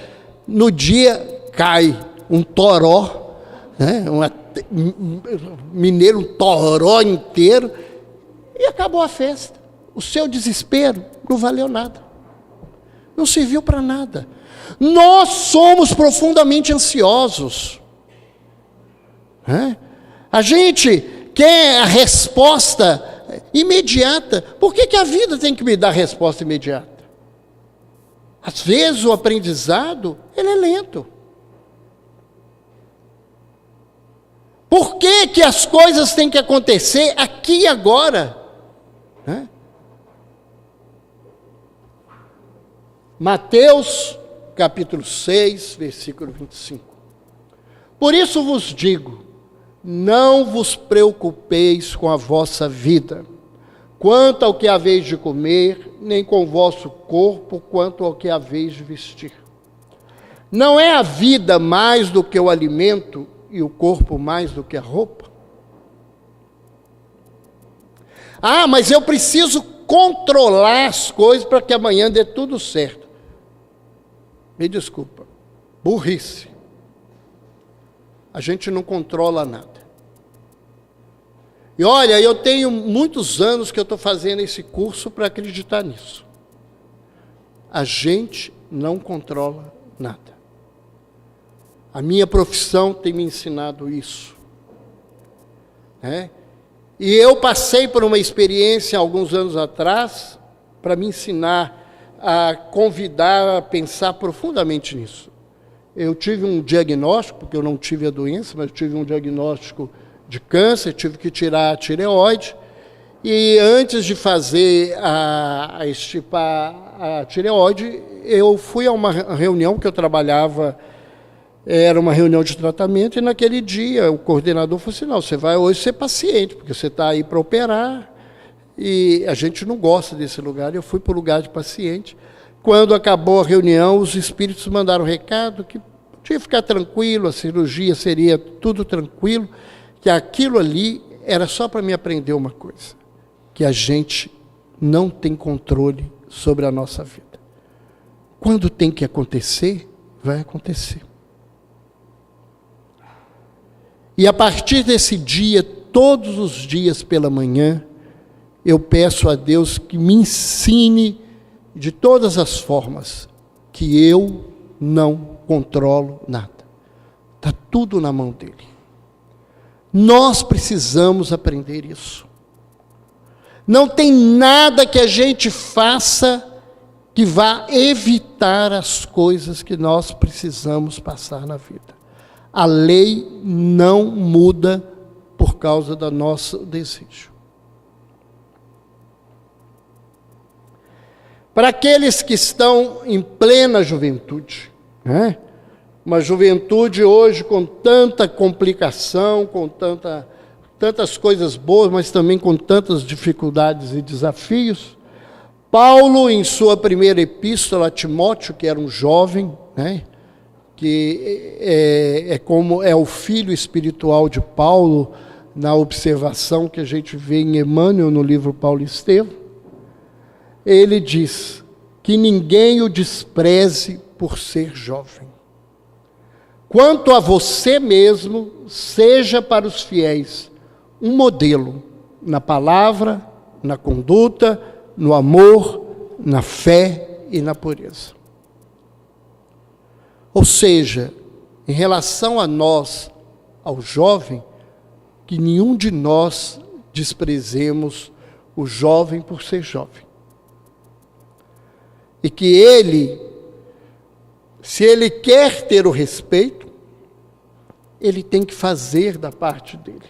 No dia cai um toró, né, mineiro, um toró inteiro, e acabou a festa. O seu desespero não valeu nada, não serviu para nada. Nós somos profundamente ansiosos, né? A gente quer a resposta imediata. Por que a vida tem que me dar resposta imediata? Às vezes o aprendizado, ele é lento. Por que que as coisas têm que acontecer aqui e agora? Né? Mateus, capítulo 6, versículo 25. Por isso vos digo, não vos preocupeis com a vossa vida, quanto ao que haveis de comer, nem com o vosso corpo, quanto ao que haveis de vestir. Não é a vida mais do que o alimento e o corpo mais do que a roupa? Ah, mas eu preciso controlar as coisas para que amanhã dê tudo certo. Me desculpa, burrice. A gente não controla nada. E olha, eu tenho muitos anos que eu estou fazendo esse curso para acreditar nisso. A gente não controla nada. A minha profissão tem me ensinado isso. E eu passei por uma experiência alguns anos atrás para me ensinar a convidar a pensar profundamente nisso. Eu tive um diagnóstico, porque eu não tive a doença, mas eu tive um diagnóstico de câncer, tive que tirar a tireoide. E antes de fazer extirpar a tireoide, eu fui a uma reunião que eu trabalhava. Era uma reunião de tratamento, e naquele dia o coordenador falou assim, não, você vai hoje ser paciente, porque você está aí para operar, e a gente não gosta desse lugar. Eu fui para o lugar de paciente. Quando acabou a reunião, os espíritos mandaram um recado que podia ficar tranquilo, a cirurgia seria tudo tranquilo, que aquilo ali era só para me aprender uma coisa, que a gente não tem controle sobre a nossa vida. Quando tem que acontecer, vai acontecer. E a partir desse dia, todos os dias pela manhã, eu peço a Deus que me ensine de todas as formas que eu não controlo nada. Está tudo na mão dele. Nós precisamos aprender isso. Não tem nada que a gente faça que vá evitar as coisas que nós precisamos passar na vida. A lei não muda por causa do nosso desejo. Para aqueles que estão em plena juventude, uma juventude hoje com tanta complicação, com tantas coisas boas, mas também com tantas dificuldades e desafios, Paulo, em sua primeira epístola a Timóteo, que era um jovem, que é o filho espiritual de Paulo, na observação que a gente vê em Emmanuel, no livro Paulo e Estevão, ele diz que ninguém o despreze por ser jovem. Quanto a você mesmo, seja para os fiéis um modelo na palavra, na conduta, no amor, na fé e na pureza. Ou seja, em relação a nós, ao jovem, que nenhum de nós desprezemos o jovem por ser jovem. E que ele, se ele quer ter o respeito, ele tem que fazer da parte dele.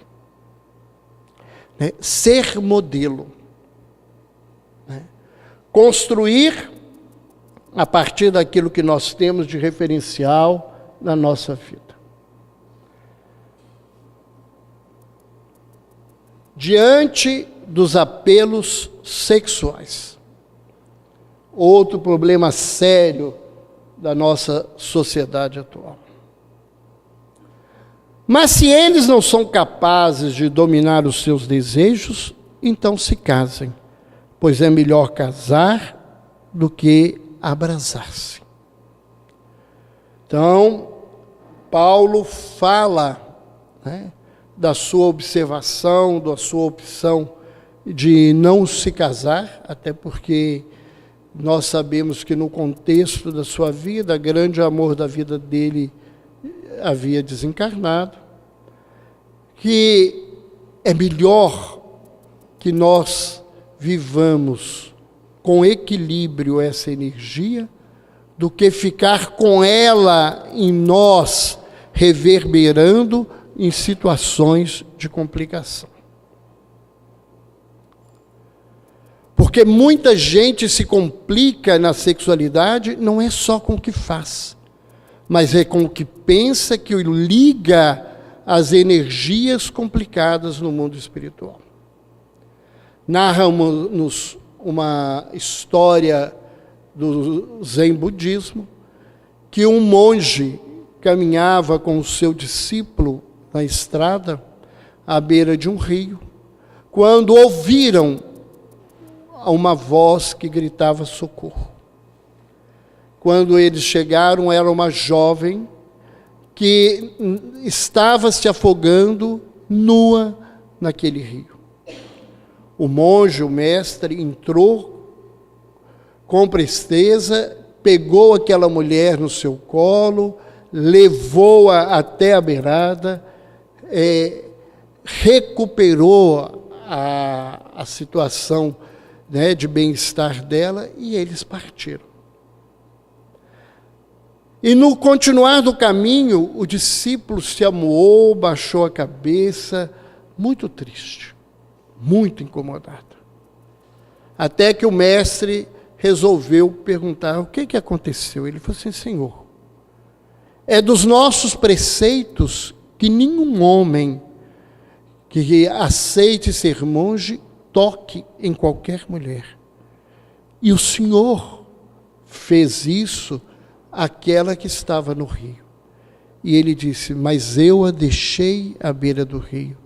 Ser modelo. Construir a partir daquilo que nós temos de referencial na nossa vida. Diante dos apelos sexuais, outro problema sério da nossa sociedade atual. Mas se eles não são capazes de dominar os seus desejos, então se casem, pois é melhor casar do que abrasar-se. Então, Paulo fala da sua observação, da sua opção de não se casar, até porque nós sabemos que no contexto da sua vida, o grande amor da vida dele havia desencarnado, que é melhor que nós vivamos com equilíbrio essa energia, do que ficar com ela em nós, reverberando em situações de complicação. Porque muita gente se complica na sexualidade, não é só com o que faz, mas é com o que pensa, que o liga às energias complicadas no mundo espiritual. Narra-nos uma história do Zen budismo, que um monge caminhava com o seu discípulo na estrada, à beira de um rio, quando ouviram uma voz que gritava socorro. Quando eles chegaram, era uma jovem que estava se afogando nua naquele rio. O monge, o mestre, entrou com presteza, pegou aquela mulher no seu colo, levou-a até a beirada, recuperou a situação, né, de bem-estar dela, e eles partiram. E no continuar do caminho, o discípulo se amuou, baixou a cabeça, muito triste, muito incomodado. Até que o mestre resolveu perguntar: o que aconteceu? Ele falou assim: Senhor, é dos nossos preceitos que nenhum homem que aceite ser monge toque em qualquer mulher. E o Senhor fez isso àquela que estava no rio. E ele disse: mas eu a deixei à beira do rio,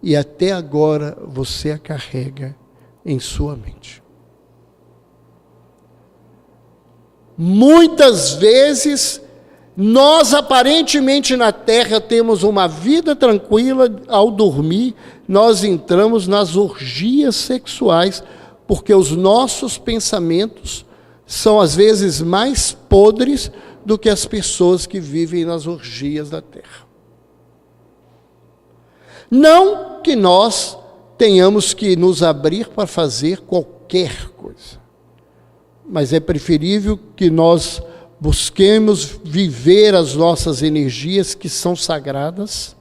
e até agora você a carrega em sua mente. Muitas vezes, nós aparentemente na terra temos uma vida tranquila, ao dormir, nós entramos nas orgias sexuais, porque os nossos pensamentos são às vezes mais podres do que as pessoas que vivem nas orgias da terra. Não que nós tenhamos que nos abrir para fazer qualquer coisa, mas é preferível que nós busquemos viver as nossas energias, que são sagradas,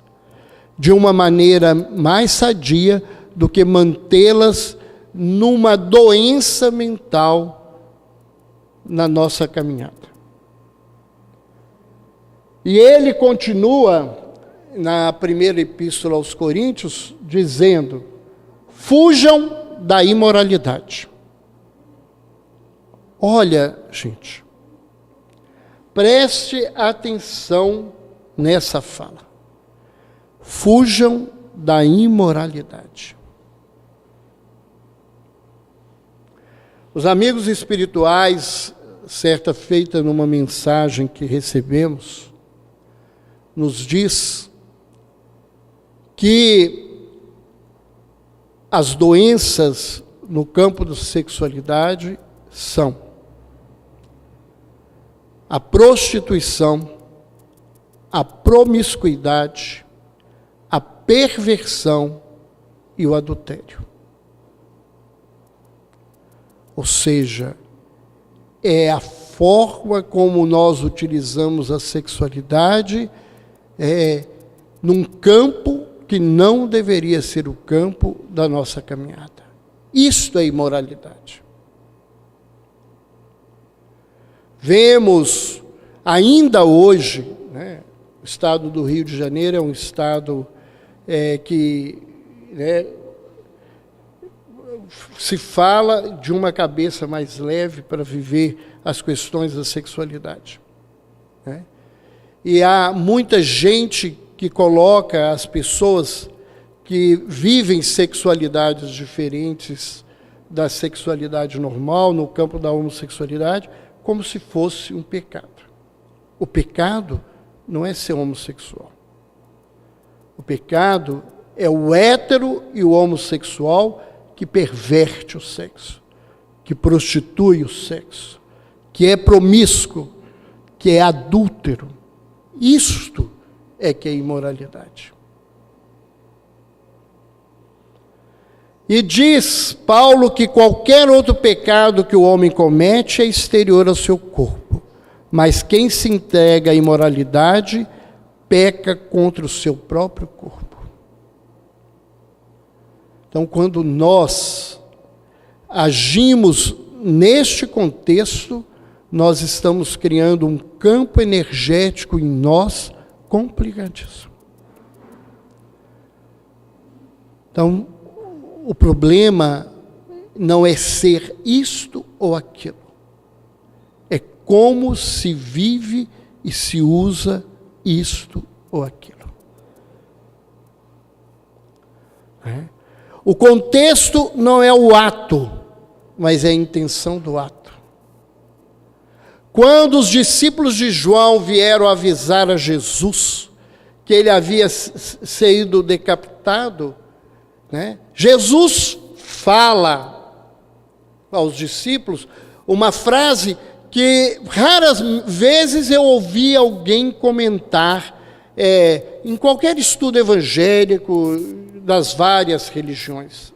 de uma maneira mais sadia do que mantê-las numa doença mental na nossa caminhada. E ele continua na primeira epístola aos Coríntios, dizendo: fujam da imoralidade. Olha, gente, preste atenção nessa fala. Fujam da imoralidade. Os amigos espirituais, certa feita numa mensagem que recebemos, nos diz que as doenças no campo da sexualidade são a prostituição, a promiscuidade, a perversão e o adultério. Ou seja, é a forma como nós utilizamos a sexualidade num campo que não deveria ser o campo da nossa caminhada. Isto é imoralidade. Vemos ainda hoje, né, o estado do Rio de Janeiro é um estado que se fala de uma cabeça mais leve para viver as questões da sexualidade, né? E há muita gente que coloca as pessoas que vivem sexualidades diferentes da sexualidade normal, no campo da homossexualidade, como se fosse um pecado. O pecado não é ser homossexual. O pecado é o hétero e o homossexual que perverte o sexo, que prostitui o sexo, que é promíscuo, que é adúltero. Isto é que é imoralidade. E diz Paulo que qualquer outro pecado que o homem comete é exterior ao seu corpo, mas quem se entrega à imoralidade peca contra o seu próprio corpo. Então, quando nós agimos neste contexto, nós estamos criando um campo energético em nós complicadíssimo. Então, o problema não é ser isto ou aquilo. É como se vive e se usa isto ou aquilo. O contexto não é o ato, mas é a intenção do ato. Quando os discípulos de João vieram avisar a Jesus que ele havia sido decapitado, Jesus fala aos discípulos uma frase que raras vezes eu ouvi alguém comentar em qualquer estudo evangélico das várias religiões.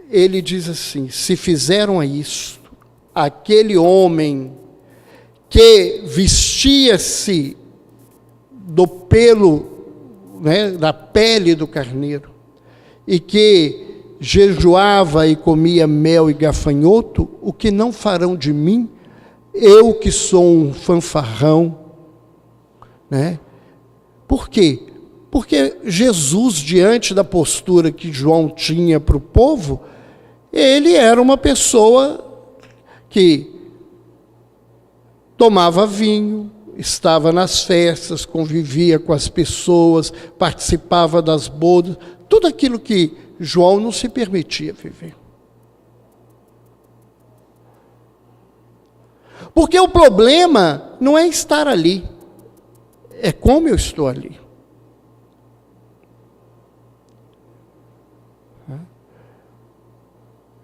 Ele diz assim: se fizeram isto, aquele homem que vestia-se do pelo, da pele do carneiro, e que jejuava e comia mel e gafanhoto, o que não farão de mim, eu que sou um fanfarrão? Por quê? Porque Jesus, diante da postura que João tinha para o povo, ele era uma pessoa que tomava vinho, estava nas festas, convivia com as pessoas, participava das bodas, tudo aquilo que João não se permitia viver. Porque o problema não é estar ali, é como eu estou ali.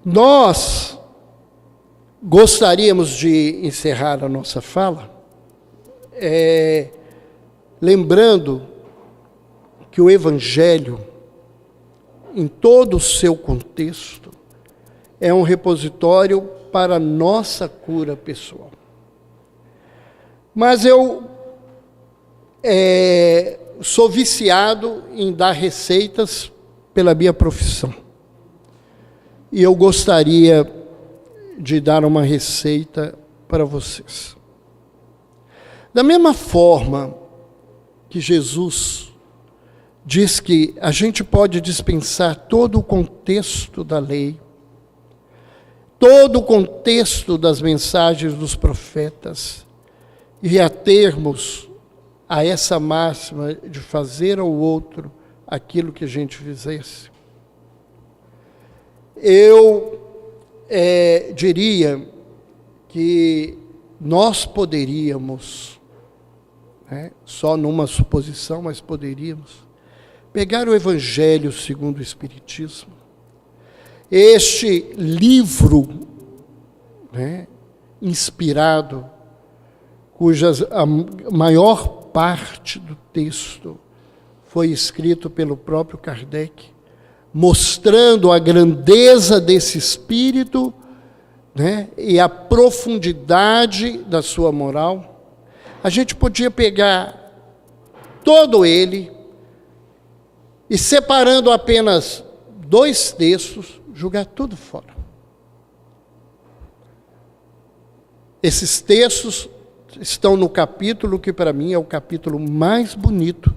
Nós gostaríamos de encerrar a nossa fala lembrando que o Evangelho, em todo o seu contexto, é um repositório para a nossa cura pessoal. Mas eu sou viciado em dar receitas pela minha profissão. E eu gostaria de dar uma receita para vocês. Da mesma forma que Jesus diz que a gente pode dispensar todo o contexto da lei, todo o contexto das mensagens dos profetas, e atermos a essa máxima de fazer ao outro aquilo que a gente fizesse, eu diria que nós poderíamos, só numa suposição, mas poderíamos, pegar o Evangelho segundo o Espiritismo, este livro inspirado, a maior parte do texto foi escrito pelo próprio Kardec, mostrando a grandeza desse espírito, e a profundidade da sua moral. A gente podia pegar todo ele e, separando apenas 2 textos, jogar tudo fora. Esses textos estão no capítulo que, para mim, é o capítulo mais bonito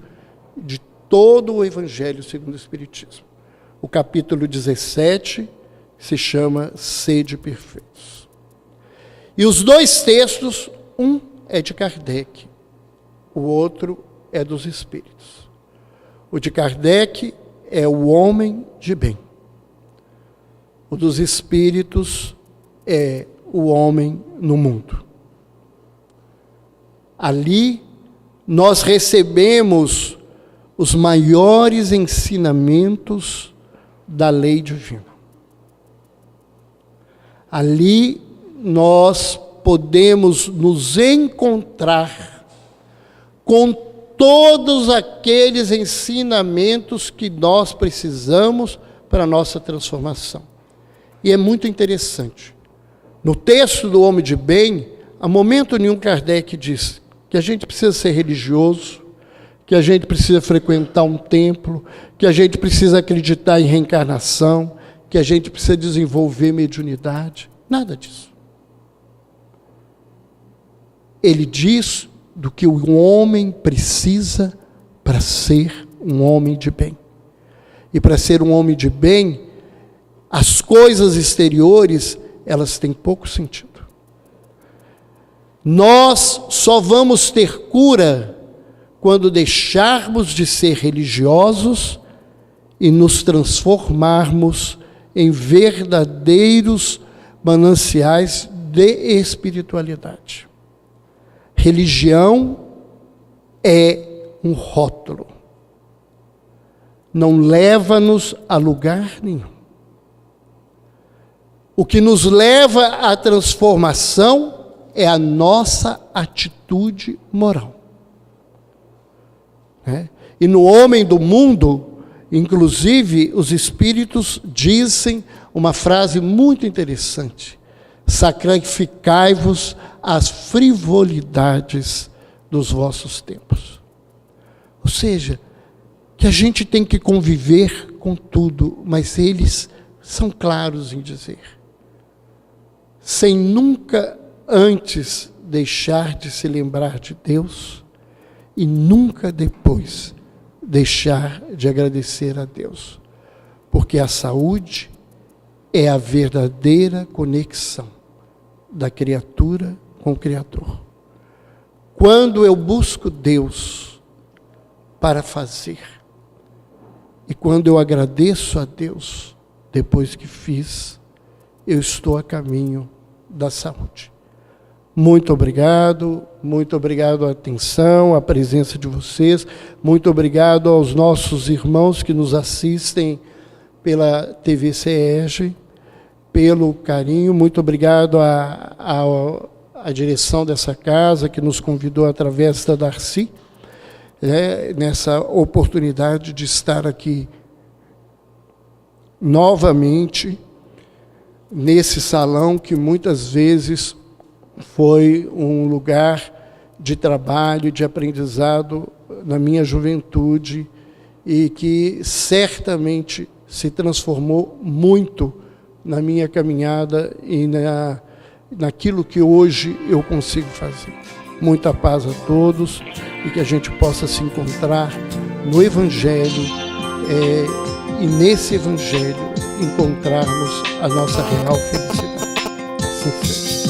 de todo o Evangelho segundo o Espiritismo. O capítulo 17 se chama Sede Perfeitos. E os 2 textos, um é de Kardec, o outro é dos Espíritos. O de Kardec é o homem de bem. O dos Espíritos é o homem no mundo. Ali nós recebemos os maiores ensinamentos da lei divina. Ali nós podemos nos encontrar com todos aqueles ensinamentos que nós precisamos para a nossa transformação. E é muito interessante. No texto do Homem de Bem, a momento nenhum Kardec diz que a gente precisa ser religioso, que a gente precisa frequentar um templo, que a gente precisa acreditar em reencarnação, que a gente precisa desenvolver mediunidade. Nada disso. Ele diz do que o homem precisa para ser um homem de bem. E para ser um homem de bem, as coisas exteriores, elas têm pouco sentido. Nós só vamos ter cura quando deixarmos de ser religiosos e nos transformarmos em verdadeiros mananciais de espiritualidade. Religião é um rótulo. Não leva-nos a lugar nenhum. O que nos leva à transformação é a nossa atitude moral. E no homem do mundo, inclusive, os espíritos dizem uma frase muito interessante: sacrificai-vos às frivolidades dos vossos tempos. Ou seja, que a gente tem que conviver com tudo, mas eles são claros em dizer, sem nunca antes deixar de se lembrar de Deus e nunca depois deixar de agradecer a Deus, porque a saúde é a verdadeira conexão da criatura com o Criador. Quando eu busco Deus para fazer, e quando eu agradeço a Deus depois que fiz, eu estou a caminho da saúde. Muito obrigado a atenção, a presença de vocês, muito obrigado aos nossos irmãos que nos assistem pela TV CERJ, pelo carinho, muito obrigado à direção dessa casa que nos convidou através da Darcy, nessa oportunidade de estar aqui novamente, nesse salão que muitas vezes foi um lugar de trabalho, de aprendizado na minha juventude e que certamente se transformou muito na minha caminhada e naquilo que hoje eu consigo fazer. Muita paz a todos e que a gente possa se encontrar no Evangelho e nesse Evangelho encontrarmos a nossa real felicidade. Assim seja.